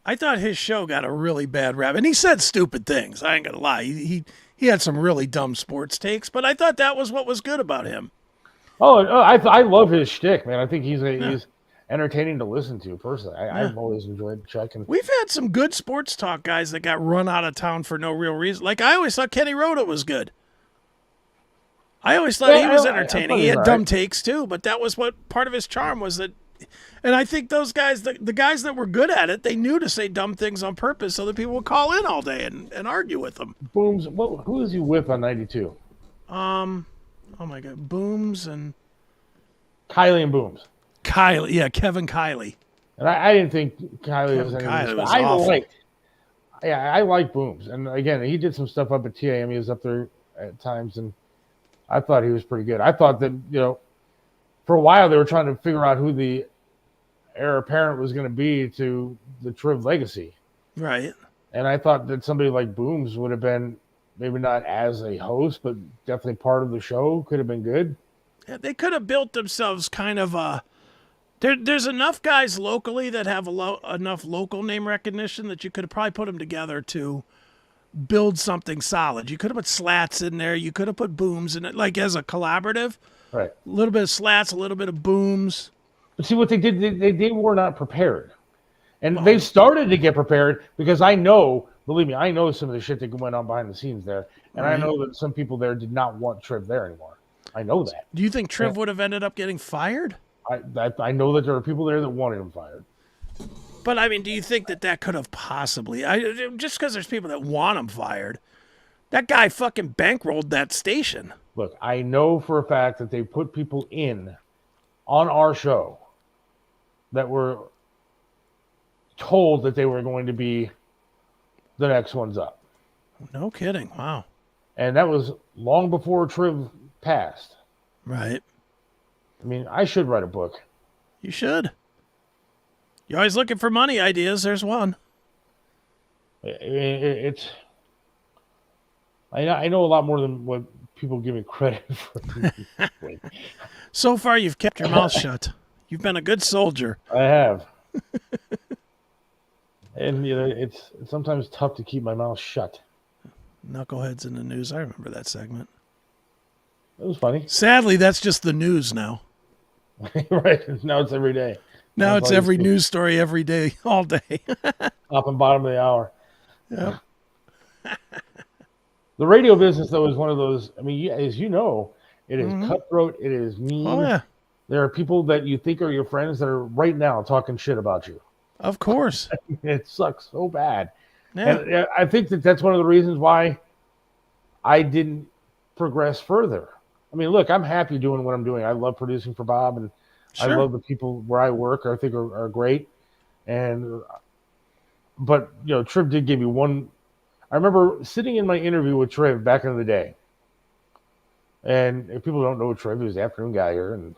I thought his show got a really bad rap, and he said stupid things. I ain't gonna lie. He had some really dumb sports takes, but I thought that was what was good about him. I love his shtick, man. I think he's entertaining to listen to. Personally, I've always enjoyed Chuck. And we've had some good sports talk guys that got run out of town for no real reason. Like I always thought Kenny Rhoda was good. I always thought he was entertaining. He had dumb takes too, but that was what part of his charm was that. And I think those guys, the guys that were good at it, they knew to say dumb things on purpose so that people would call in all day and argue with them. Booms, who is he with on 92? Oh my God, Booms and Kylie and Booms. Kylie, yeah, Kevin Kylie. And I didn't think Kylie was anything. I like Booms, and again, he did some stuff up at TAM. He was up there at times, and I thought he was pretty good. I thought that for a while they were trying to figure out who the heir apparent was going to be to the Triv legacy, right? And I thought that somebody like Booms would have been maybe not as a host, but definitely part of the show. Could have been good. Yeah, they could have built themselves kind of a. There's enough guys locally that have enough local name recognition that you could have probably put them together to build something solid. You could have put Slats in there. You could have put Booms in it, like as a collaborative. Right. A little bit of Slats, a little bit of Booms. But see what they did? They were not prepared. And they've started to get prepared because believe me, I know some of the shit that went on behind the scenes there. And I know that some people there did not want Triv there anymore. I know that. Do you think Triv would have ended up getting fired? I know that there are people there that wanted him fired. But, I mean, do you think that could have possibly... just because there's people that want him fired, that guy fucking bankrolled that station. Look, I know for a fact that they put people in on our show that were told that they were going to be the next ones up. No kidding. Wow. And that was long before Triv passed. Right. I mean, I should write a book. You should. You're always looking for money ideas. There's one. I know a lot more than what people give me credit for. So far, you've kept your mouth shut. You've been a good soldier. I have. And it's sometimes tough to keep my mouth shut. Knuckleheads in the news. I remember that segment. It was funny. Sadly, that's just the news now. Right. Now it's every day. Now it's every news story every day, all day. Top and bottom of the hour. Yep. The radio business, though, is one of those. I mean, as you know, it is cutthroat. It is mean. Oh, yeah. There are people that you think are your friends that are right now talking shit about you. Of course. It sucks so bad. Yeah. And I think that's one of the reasons why I didn't progress further. I mean, look, I'm happy doing what I'm doing. I love producing for Bob, and I Sure. love the people where I work. I think are great. But Triv did give me one. I remember sitting in my interview with Triv back in the day, and if people don't know Triv, he was the afternoon guy here and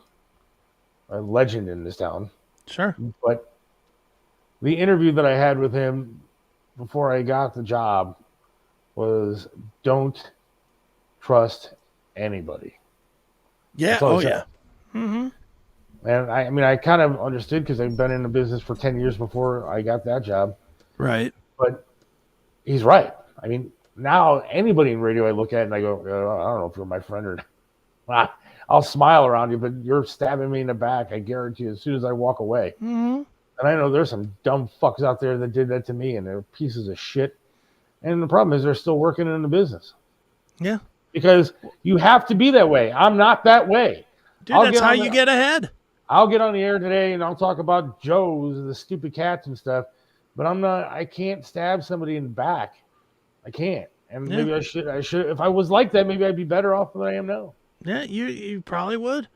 a legend in this town. Sure. But the interview that I had with him before I got the job was, don't trust anybody. Yeah. Oh, yeah. Mm-hmm. And I kind of understood because I've been in the business for 10 years before I got that job. Right. But he's right. I mean, now anybody in radio I look at and I go, I don't know if you're my friend or not. I'll smile around you, but you're stabbing me in the back, I guarantee you, as soon as I walk away. Mm-hmm. And I know there's some dumb fucks out there that did that to me, and they're pieces of shit. And the problem is they're still working in the business. Yeah. Because you have to be that way. I'm not that way. Dude, that's how you get ahead. I'll get on the air today and I'll talk about Joe's and the stupid cats and stuff, but I can't stab somebody in the back. I can't. And maybe I should. If I was like that, maybe I'd be better off than I am now. Yeah, you probably would.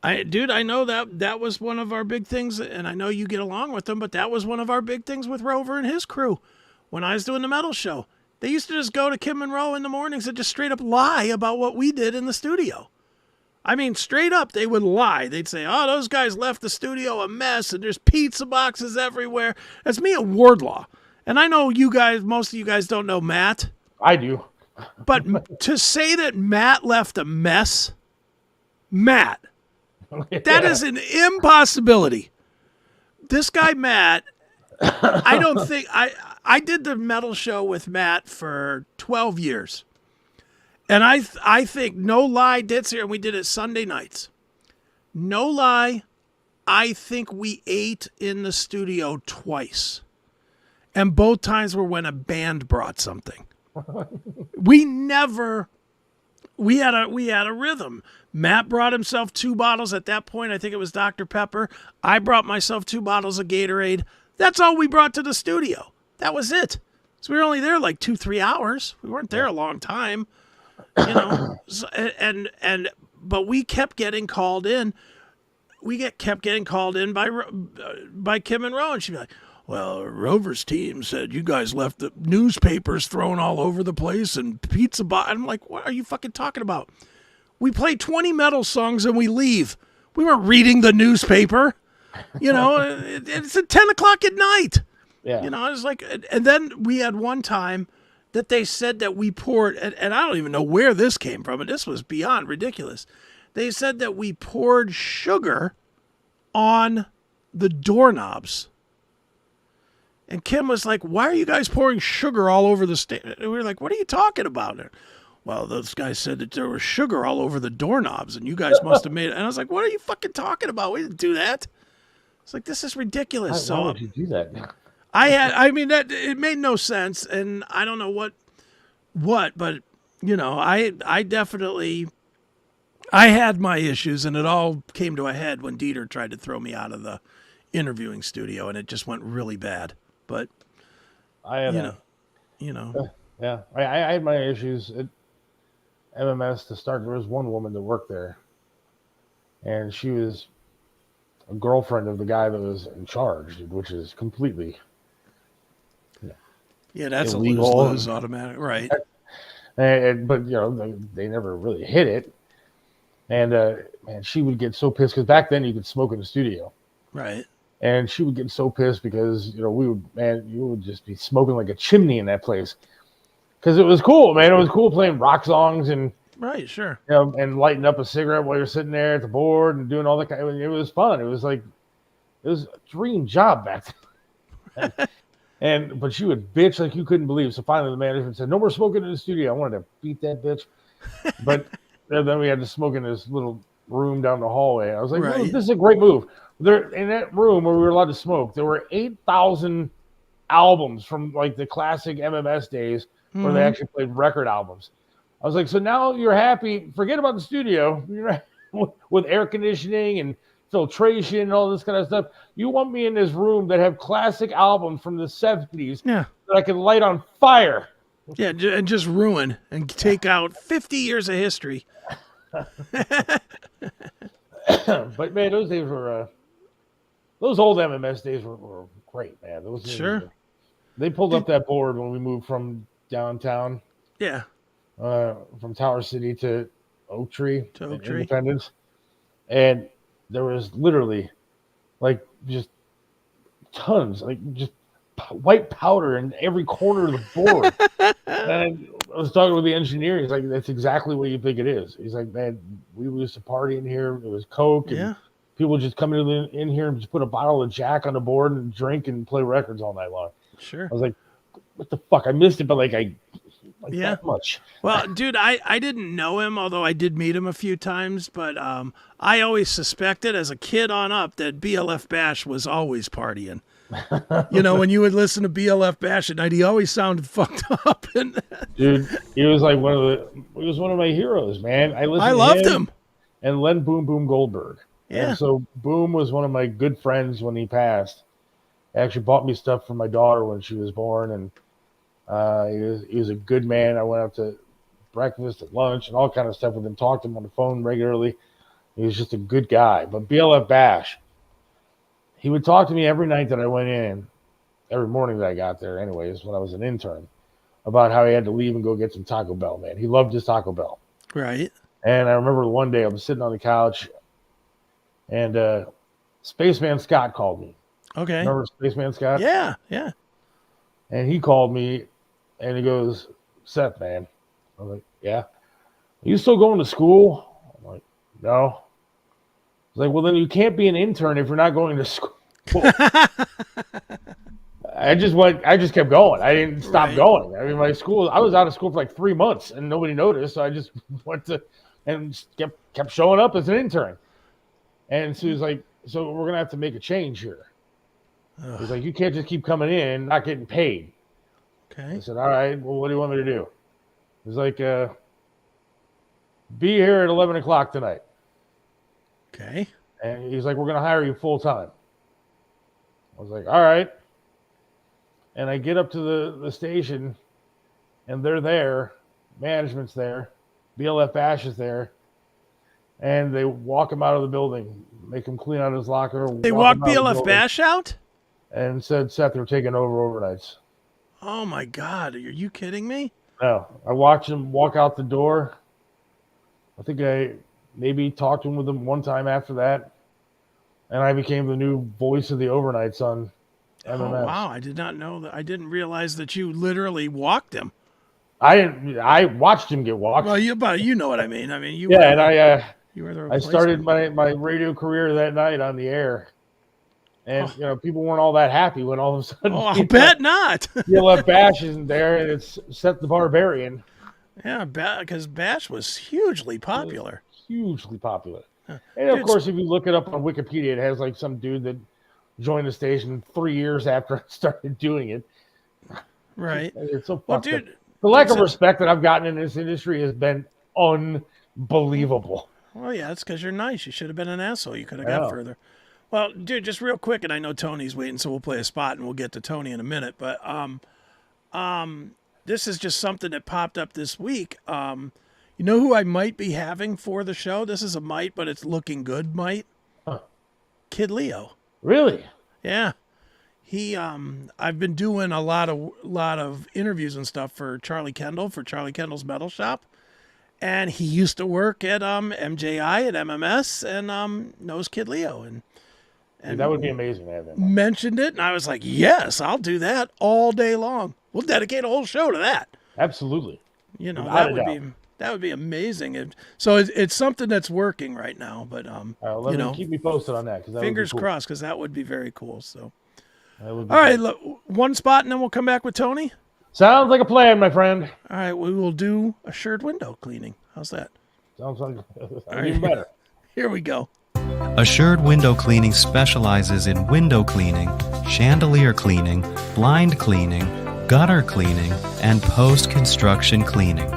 I know that was one of our big things, and I know you get along with them, but that was one of our big things with Rover and his crew. When I was doing the metal show, they used to just go to Kim Monroe in the mornings and just straight up lie about what we did in the studio. I mean, straight up, they would lie. They'd say, oh, those guys left the studio a mess, and there's pizza boxes everywhere. That's me and Wardlaw. And I know most of you guys don't know Matt. I do. But to say that Matt left a mess, Matt, that is an impossibility. This guy, Matt, I don't think, I did the metal show with Matt for 12 years. And I think, no lie, Ditzer, and we did it Sunday nights. No lie, I think we ate in the studio twice. And both times were when a band brought something. We had a rhythm. Matt brought himself 2 bottles. At that point, I think it was Dr. Pepper. I brought myself 2 bottles of Gatorade. That's all we brought to the studio. That was it. So we were only there like 2-3 hours. We weren't there a long time. But we kept getting called in. Kept getting called in by Kim and Rowe, and she'd be like, well, Rover's team said you guys left the newspapers thrown all over the place and pizza box. I'm like, what are you fucking talking about? We play 20 metal songs and we leave. We weren't reading the newspaper. It's at 10 o'clock at night. Yeah. I was like, and then we had one time that they said that we poured, and I don't even know where this came from, and this was beyond ridiculous. They said that we poured sugar on the doorknobs. And Kim was like, why are you guys pouring sugar all over the stage? And we were like, what are you talking about? Well, those guys said that there was sugar all over the doorknobs, and you guys must have made it. And I was like, what are you fucking talking about? We didn't do that. It's like, this is ridiculous. Why would you do that? It made no sense, and I don't know what, but I definitely, I had my issues, and it all came to a head when Dieter tried to throw me out of the interviewing studio, and it just went really bad. But I had I had my issues at MMS to start. There was one woman that worked there, and she was a girlfriend of the guy that was in charge, which is completely that's illegal. A lose automatic, right? But they never really hit it, and she would get so pissed because back then you could smoke in the studio, right? And she would get so pissed because you would just be smoking like a chimney in that place because it was cool, man. It was cool playing rock songs and right, sure, and lighting up a cigarette while you're sitting there at the board and doing all that kind of. It was fun. It was a dream job back then. But she would bitch like you couldn't believe. So finally, the management said, "No more smoking in the studio." I wanted to beat that bitch, but then we had to smoke in this little room down the hallway. I was like, right. "This is a great move." There in that room where we were allowed to smoke, there were 8,000 albums from like the classic MMS days where they actually played record albums. I was like, so now you're happy? Forget about the studio. With air conditioning and filtration and all this kind of stuff. You want me in this room that have classic albums from the 70s that I can light on fire. Yeah, and just ruin and take out 50 years of history. But man, those days were those old MMS days were great, man. Those Sure. They pulled up that board when we moved from downtown, Yeah. from Tower City to Oak Tree, To Oak and Tree. Independence, and there was literally like just tons, like just white powder in every corner of the board. And I was talking with the engineer. He's like, "That's exactly what you think it is." He's like, "Man, we used to party in here. It was Coke, and Yeah. people would just come in here and just put a bottle of Jack on the board and drink and play records all night long." Sure. I was like, "What the fuck? I missed it, but like Yeah. that much." Well, dude, I didn't know him, although I did meet him a few times. But I always suspected as a kid on up that BLF Bash was always partying. You know, when you would listen to BLF Bash at night, he always sounded fucked up. And Dude, he was like he was one of my heroes, man. I loved him. And Len Boom Boom Goldberg. Yeah. And so Boom was one of my good friends when he passed. He actually bought me stuff for my daughter when she was born, and he was a good man. I went out to breakfast and lunch and all kind of stuff with him, talked to him on the phone regularly. He was just a good guy. But BLF Bash, he would talk to me every night that I went in, every morning that I got there anyways, when I was an intern, about how he had to leave and go get some Taco Bell, man. He loved his Taco Bell. Right. And I remember one day I was sitting on the couch, and Spaceman Scott called me. Okay. Remember Spaceman Scott? Yeah. Yeah. And he called me, and he goes, "Seth, man." I was like, "Yeah." "Are you still going to school?" I'm like, "No." He's like, "Well, then you can't be an intern if you're not going to school." I just kept going. I didn't stop going. I mean, I was out of school for like 3 months and nobody noticed. So I just went to and kept showing up as an intern. And so he's like, "So we're going to have to make a change here." He's like, "You can't just keep coming in, not getting paid." Okay. I said, "All right, well, what do you want me to do?" He's like, "Be here at 11 o'clock tonight." Okay. And he's like, "We're going to hire you full time." I was like, "All right." And I get up to the station, and they're there. Management's there. BLF Bash is there. And they walk him out of the building, make him clean out his locker. They walked BLF Bash out? And said, "Seth, they're taking over overnights." Oh, my God. Are you kidding me? No. I watched him walk out the door. I think I maybe talked with him one time after that. And I became the new voice of the overnights on MMS. Oh, wow. I did not know that. I didn't realize that you literally walked him. I watched him get walked. Well, you know what I mean. I mean, you were the I started my radio career that night on the air. And, people weren't all that happy when all of a sudden... Oh, I'll bet not. BLF Bash isn't there, and it's Seth the Barbarian. Yeah, because Bash was hugely popular. Hugely popular. And, of course, if you look it up on Wikipedia, it has, like, some dude that joined the station 3 years after I started doing it. Right. It's so Well, fucked dude, up. The lack of respect that I've gotten in this industry has been unbelievable. Well, yeah, it's because you're nice. You should have been an asshole. You could have got further. Well, dude, just real quick, and I know Tony's waiting, so we'll play a spot and we'll get to Tony in a minute. But this is just something that popped up this week. You know who I might be having for the show? This is a might, but it's looking good might. Huh. Kid Leo. Really? Yeah. He I've been doing a lot of interviews and stuff for Charlie Kendall, for Charlie Kendall's Metal Shop. And he used to work at MJI at MMS and knows Kid Leo and Dude, that would be amazing to have him. Mentioned it, and I was like, yes, I'll do that all day long. We'll dedicate a whole show to that. Absolutely. You know, Without that would be amazing. So it's something that's working right now, but keep me posted on that. Fingers crossed, because that would be very cool. So, all right, look, one spot, and then we'll come back with Tony. Sounds like a plan, my friend. All right, we will do assured window cleaning. How's that? Sounds like even better. Here we go. Assured Window Cleaning specializes in window cleaning, chandelier cleaning, blind cleaning, gutter cleaning, and post-construction cleaning.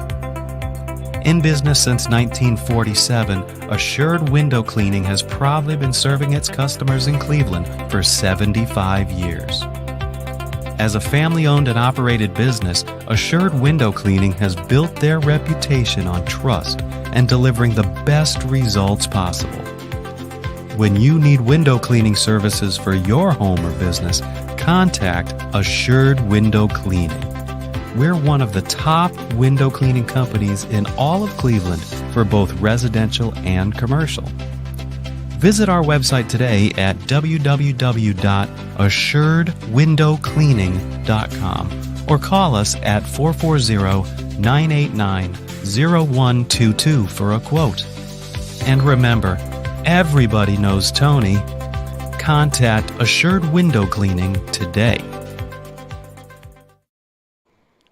In business since 1947, Assured Window Cleaning has proudly been serving its customers in Cleveland for 75 years. As a family-owned and operated business, Assured Window Cleaning has built their reputation on trust and delivering the best results possible. When you need window cleaning services for your home or business, contact Assured Window Cleaning. We're one of the top window cleaning companies in all of Cleveland for both residential and commercial. Visit our website today at www.assuredwindowcleaning.com or call us at 440-989-0122 for a quote. And remember, everybody knows Tony. Contact Assured Window Cleaning today.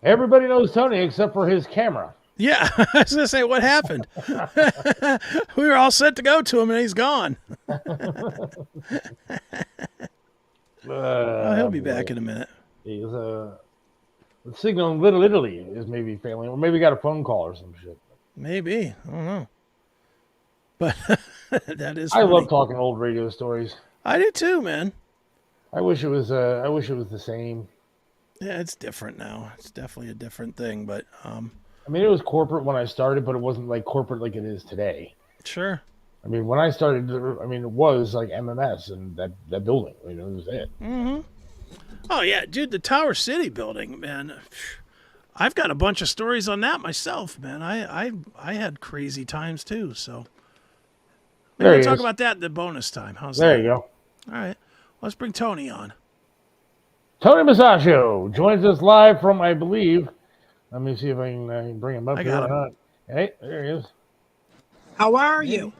Everybody knows Tony except for his camera. Yeah, I was going to say, what happened? We were all set to go to him, and he's gone. He'll be back in a minute. He's the signal in Little Italy is maybe failing, or maybe got a phone call or some shit. Maybe. I don't know. But that is I funny. love talking old radio stories. I do too, man. I wish it was the same. Yeah, it's different now. It's definitely a different thing, but I mean, it was corporate when I started, but it wasn't like corporate like it is today. Sure. I mean, when I started, it was like MMS and that building. It was it. Mm-hmm. Oh yeah, dude, the Tower City building, man. I've got a bunch of stories on that myself, man. I had crazy times too. So maybe we'll talk about that in the bonus time. How's that? There you go. All right, let's bring Tony on. Tony Masaccio joins us live from, I believe. Let me see if I can bring him up. I got him. Hey, there he is. How are you?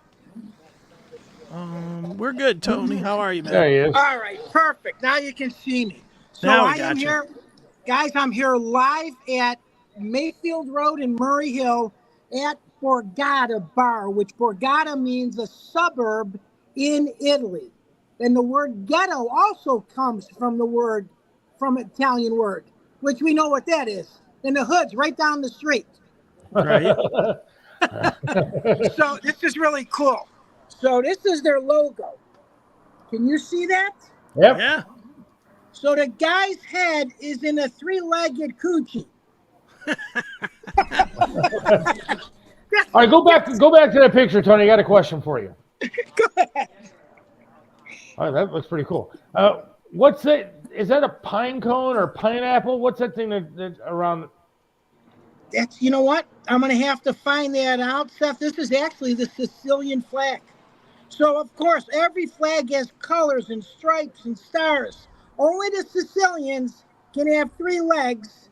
We're good, Tony. How are you, man? There he is. All right, perfect. Now you can see me. So Now we I got am you. here, guys. I'm here live at Mayfield Road in Murray Hill at Borgata Bar, which Borgata means a suburb in Italy. And the word ghetto also comes from Italian word, which we know what that is. And the hood's right down the street. Right. So this is really cool. So this is their logo. Can you see that? Yep. Yeah. So the guy's head is in a three-legged coochie. All right, go back to that picture, Tony. I got a question for you. Go ahead. All right, that looks pretty cool. What's that? Is that a pine cone or pineapple? What's that thing that around? That's, you know what? I'm going to have to find that out, Seth. This is actually the Sicilian flag. So, of course, every flag has colors and stripes and stars. Only the Sicilians can have three legs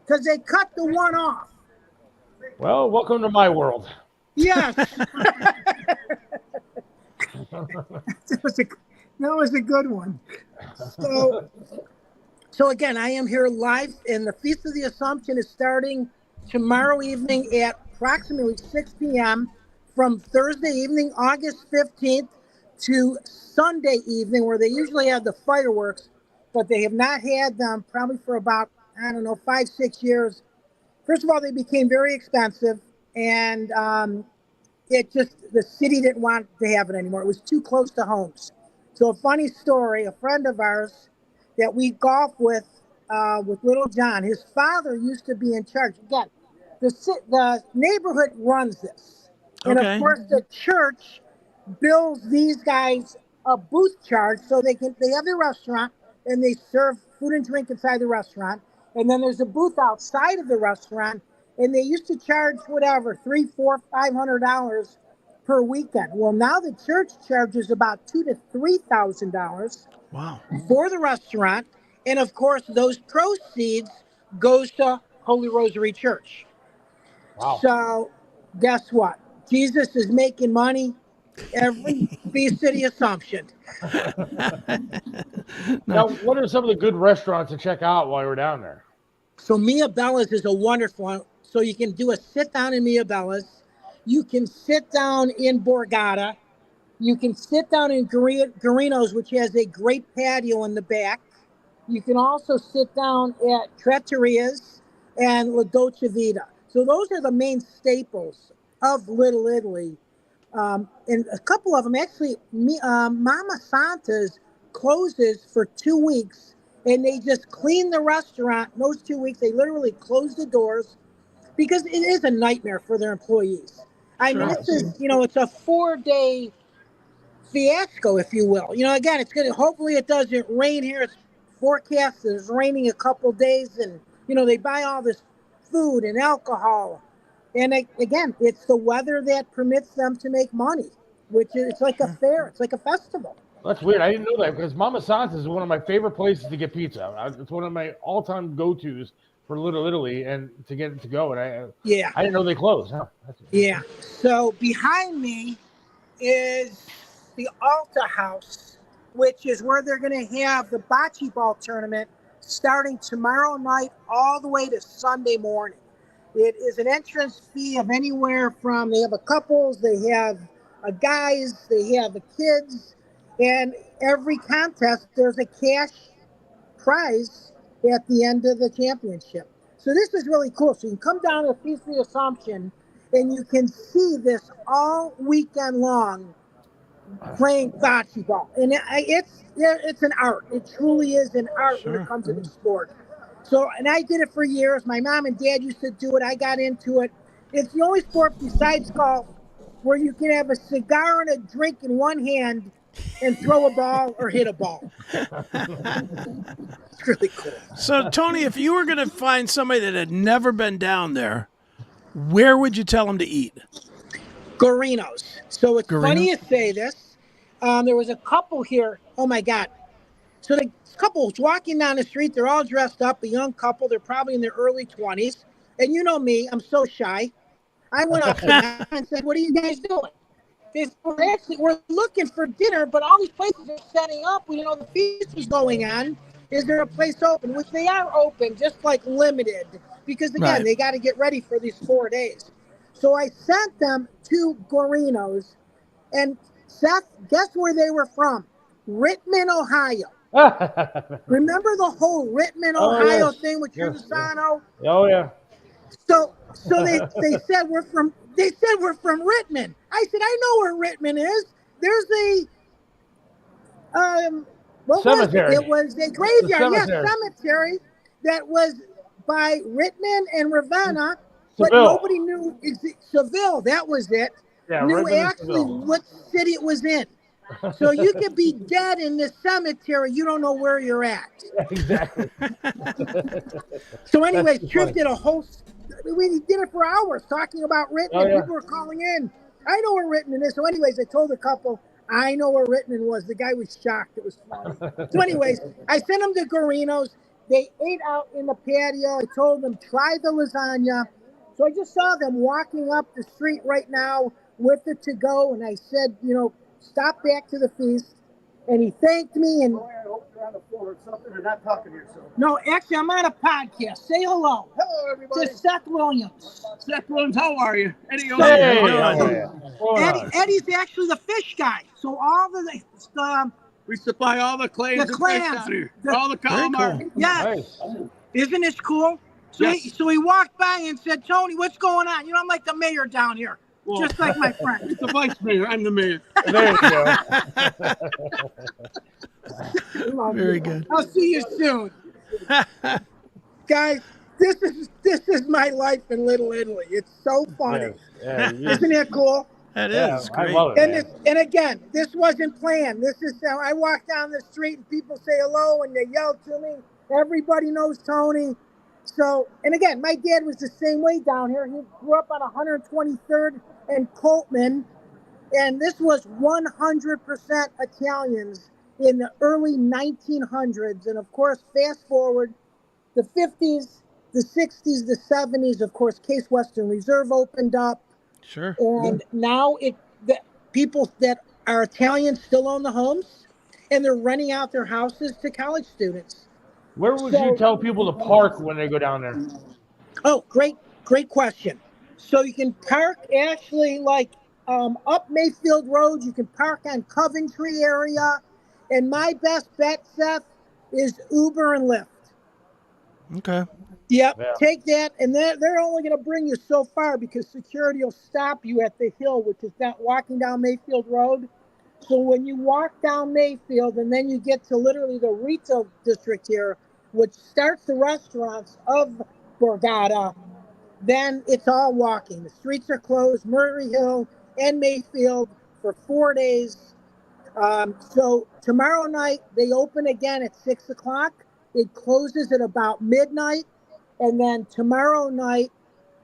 because they cut the one off. Well, welcome to my world. Yes. That was a good one. So again, I am here live, and the Feast of the Assumption is starting tomorrow evening at approximately 6 p.m. from Thursday evening, August 15th, to Sunday evening, where they usually have the fireworks, but they have not had them probably for about, 5-6 years. First of all, they became very expensive, and the city didn't want to have it anymore. It was too close to homes. So a funny story, a friend of ours that we golf with Little John, his father used to be in charge. Again, the neighborhood runs this. And Okay. of course the church bills these guys a booth charge so they have their restaurant and they serve food and drink inside the restaurant. And then there's a booth outside of the restaurant, and they used to charge whatever, $300, $400, $500 per weekend. Well, now the church charges about $2,000 to $3,000 Wow. for the restaurant, and of course, those proceeds goes to Holy Rosary Church. Wow. So, guess what? Jesus is making money every Feast of the Assumption. Now, what are some of the good restaurants to check out while we're down there? So Mia Bella's is a wonderful one. So you can do a sit down in Mia Bella's. You can sit down in Borgata. You can sit down in Garino's, which has a great patio in the back. You can also sit down at Trattoria's and La Dolce Vita. So those are the main staples of Little Italy. And a couple of them, actually, Mama Santa's closes for 2 weeks and they just cleaned the restaurant. In those 2 weeks, they literally closed the doors because it is a nightmare for their employees. I mean, this is, it's a 4-day fiasco, if you will. Again, it's going to, hopefully it doesn't rain here. It's forecast it's raining a couple days, and, they buy all this food and alcohol. And again, it's the weather that permits them to make money, which is, it's like a fair, it's like a festival. That's weird. I didn't know that because Mama Santa's is one of my favorite places to get pizza. It's one of my all-time go-tos for Little Italy and to get it to go. And I didn't know they closed. Huh? Yeah. So behind me is the Alta House, which is where they're going to have the bocce ball tournament starting tomorrow night all the way to Sunday morning. It is an entrance fee of anywhere from, they have a couples, they have a guys, they have the kids, and every contest there's a cash prize at the end of the championship. So this is really cool. So you can come down to the Feast of the Assumption and you can see this all weekend long playing bocce ball. And it's an art. It truly is an art when it comes to the sport. So, and I did it for years. My mom and dad used to do it. I got into it. It's the only sport besides golf where you can have a cigar and a drink in one hand and throw a ball or hit a ball. It's really cool. So, Tony, if you were going to find somebody that had never been down there, where would you tell them to eat? Garino's. So it's funny you say this. There was a couple here. Oh, my God. So the couple was walking down the street. They're all dressed up, a young couple. They're probably in their early 20s. And you know me, I'm so shy. I went up to them and said, what are you guys doing? They said, well, actually, we're looking for dinner, but all these places are setting up. We know the feast is going on. Is there a place open? Which they are open, just like limited. Because, again, they got to get ready for these 4 days. So I sent them to Garino's. And, Seth, guess where they were from? Richmond, Ohio. Remember the whole Richmond, Ohio thing with Trudisano? Oh, yeah. So they said we're from Richmond. I said, I know where Richmond is. There's what cemetery. Was it? It was a graveyard, cemetery that was by Richmond and Ravenna, but nobody knew Seville, that was it. Yeah, knew Richmond actually what city it was in. So you could be dead in this cemetery. You don't know where you're at. Exactly. So anyways, Trish did a whole, we did it for hours talking about Richmond. People were calling in. I know where Richmond is. So anyways, I told the couple, I know where Richmond was. The guy was shocked. It was funny. So anyways, I sent them to Garino's. They ate out in the patio. I told them, try the lasagna. So I just saw them walking up the street right now with it to go. And I said, stop back to the feast. And he thanked me. And I hope you're on the floor or something. They're not talking here, so. No, actually, I'm on a podcast. Say hello. Hello, everybody. To Seth Williams. Seth Williams, how are you? Eddie, Eddie's actually the fish guy. So all the we supply all the clams and fish out here. All the calamari. Cool. Yeah. Nice. Isn't this cool? So, so he walked by and said, Tony, what's going on? I'm like the mayor down here. Well, just like my friend. He's the vice mayor. I'm the mayor. There you go. Very good. I'll see you soon. Guys, this is my life in Little Italy. It's so funny. Isn't it cool? That is great. I love it, and again, this wasn't planned. This is how I walk down the street and people say hello and they yell to me. Everybody knows Tony. So, and again, my dad was the same way down here. He grew up on 123rd and Coltman, and this was 100% Italians in the early 1900s. And of course, fast forward, the 50s, the 60s, the 70s, of course, Case Western Reserve opened up. Sure. And now the people that are Italian still own the homes, and they're renting out their houses to college students. Where would you tell people to park when they go down there? Oh, great question. So you can park actually up Mayfield Road. You can park on Coventry area. And my best bet, Seth, is Uber and Lyft. Okay. Yep, take that. And they're only going to bring you so far because security will stop you at the hill, which is walking down Mayfield Road. So when you walk down Mayfield and then you get to literally the retail district here, which starts the restaurants of Borgata, then it's all walking. The streets are closed, Murray Hill and Mayfield, for 4 days. So tomorrow night, they open again at 6 o'clock. It closes at about midnight. And then tomorrow night,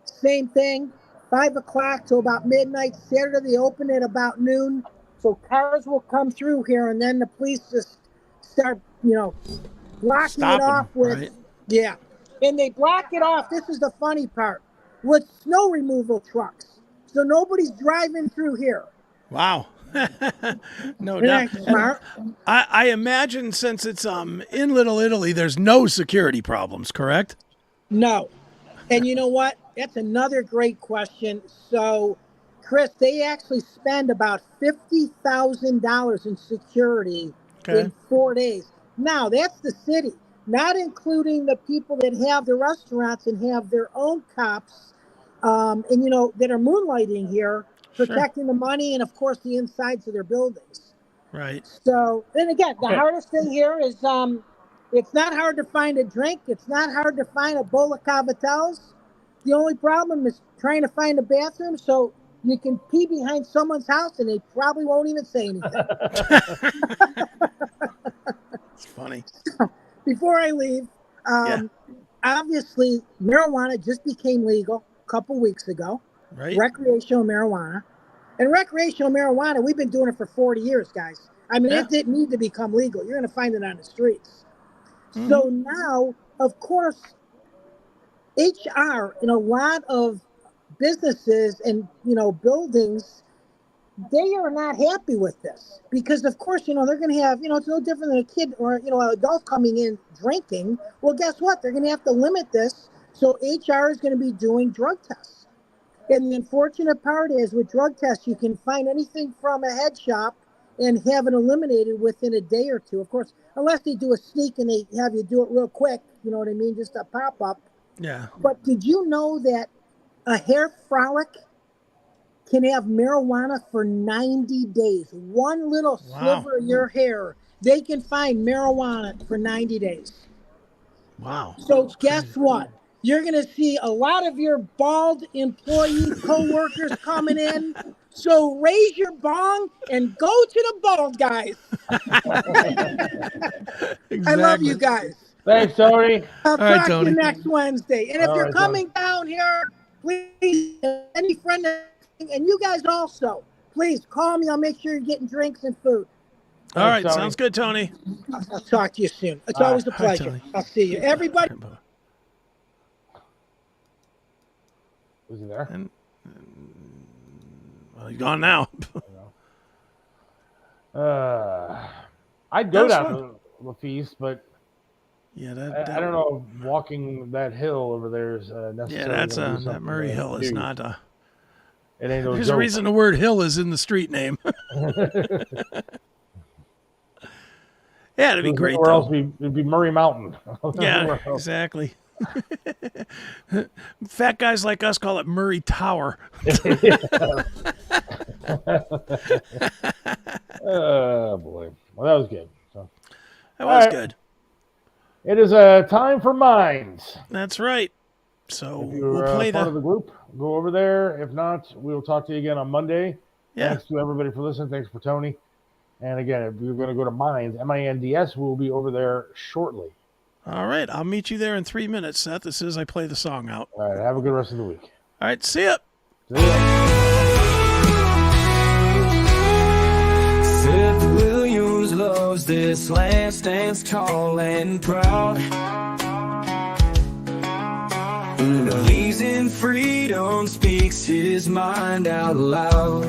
same thing, 5 o'clock to about midnight. Saturday, they open at about noon. So cars will come through here, and then the police just start, blocking it off with, right? Yeah. And they block it off. This is the funny part, with snow removal trucks. So nobody's driving through here. Wow. No doubt. I imagine since it's in Little Italy, there's no security problems, correct? No. And you know what? That's another great question. So, Chris, they actually spend about $50,000 in security in 4 days. Now, that's the city, not including the people that have the restaurants and have their own cops, and that are moonlighting here, protecting the money and, of course, the insides of their buildings. Right. So, and again, the hardest thing here is it's not hard to find a drink. It's not hard to find a bowl of Cavatels. The only problem is trying to find a bathroom so you can pee behind someone's house and they probably won't even say anything. It's funny. Before I leave, obviously marijuana just became legal a couple weeks ago. Right. Recreational marijuana. And recreational marijuana, we've been doing it for 40 years, guys. I mean, it didn't need to become legal. You're going to find it on the streets. Mm-hmm. So now, of course, HR in a lot of businesses and, buildings, they are not happy with this because, of course, they're going to have, it's no different than a kid or, an adult coming in drinking. Well, guess what? They're going to have to limit this. So HR is going to be doing drug tests. And the unfortunate part is with drug tests, you can find anything from a head shop and have it eliminated within a day or two. Of course, unless they do a sneak and they have you do it real quick, you know what I mean? Just a pop-up. Yeah. But did you know that a hair frolic can have marijuana for 90 days? One little sliver of your hair, they can find marijuana for 90 days. Wow. So guess what? You're going to see a lot of your bald employee co-workers coming in. So raise your bong and go to the bald guys. Exactly. I love you guys. Thanks, Tony. I'll right, talk to Tony. you next Wednesday. And if you're coming down here, please, any friend, and you guys also, please call me. I'll make sure you're getting drinks and food. All right. Tony. Sounds good, Tony. I'll talk to you soon. It's always a pleasure. Tony. I'll see you. Everybody. Was he there? Well, he's gone now. I'd go down to Lafise, but yeah, I don't know if walking that hill over there is necessary. Yeah, that's that Murray Hill is not a. It ain't no There's joke. a reason the word hill is in the street name. Yeah, it'd be great. Or else it'd be Murray Mountain. Yeah, exactly. Fat guys like us call it Murray Tower. Oh boy, well that was good. So, that was good. It is time for Minds. That's right. So if you're we'll play part of the group, go over there. If not, we'll talk to you again on Monday. Yeah. Thanks to everybody for listening. Thanks for Tony. And again, if you're going to go to Minds, MINDS, we'll be over there shortly. All right. I'll meet you there in 3 minutes, Seth, as soon as I play the song out. All right. Have a good rest of the week. All right. See ya. See ya. Seth Williams loves this land, stands tall and proud. Believes in freedom, speaks his mind out loud.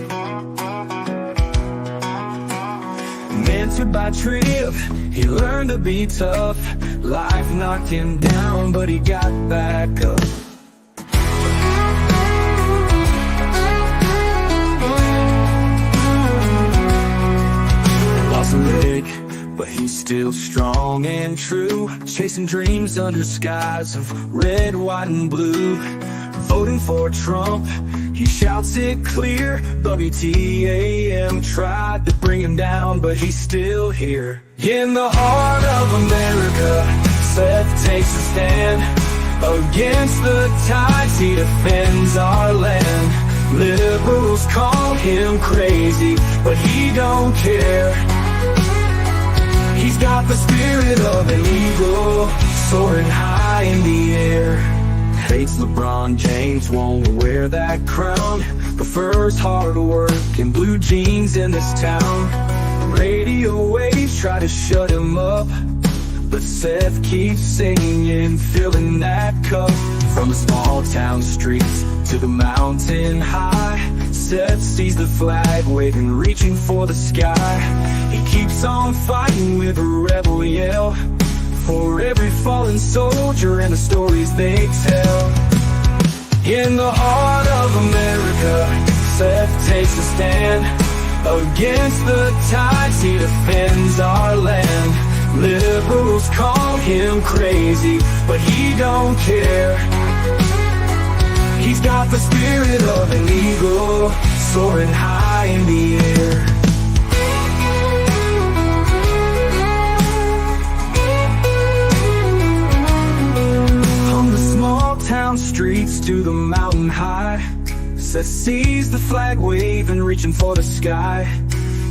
Mentored by Trip, he learned to be tough. Life knocked him down, but he got back up. Lost a leg, but he's still strong and true. Chasing dreams under skies of red, white, and blue. Voting for Trump, He shouts it clear. WTAM tried to bring him down, but he's still here. In the heart of America, Seth takes a stand. Against the tides, he defends our land. Liberals call him crazy, but he don't care. He's got the spirit of an eagle, soaring high in the air. Hates LeBron James, won't wear that crown. Prefers hard work and blue jeans in this town. Radio waves try to shut him up, but Seth keeps singing, filling that cup. From the small town streets to the mountain high, Seth sees the flag waving, reaching for the sky. He keeps on fighting with a rebel yell, for every fallen soldier and the stories they tell. In the heart of America, Seth takes a stand. Against the tides, he defends our land. Liberals call him crazy, but he don't care. He's got the spirit of an eagle, soaring high in the air. From the small town streets to the mountain high, Seth sees the flag waving, reaching for the sky.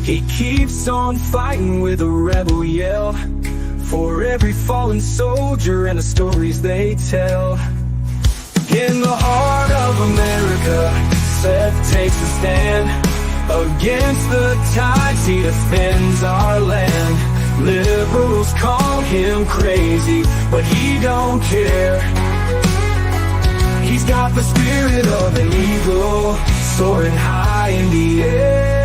He keeps on fighting with a rebel yell, for every fallen soldier and the stories they tell. In the heart of America, Seth takes a stand. Against the tides, he defends our land. Liberals call him crazy, but he don't care. He's got the spirit of an eagle, soaring high in the air.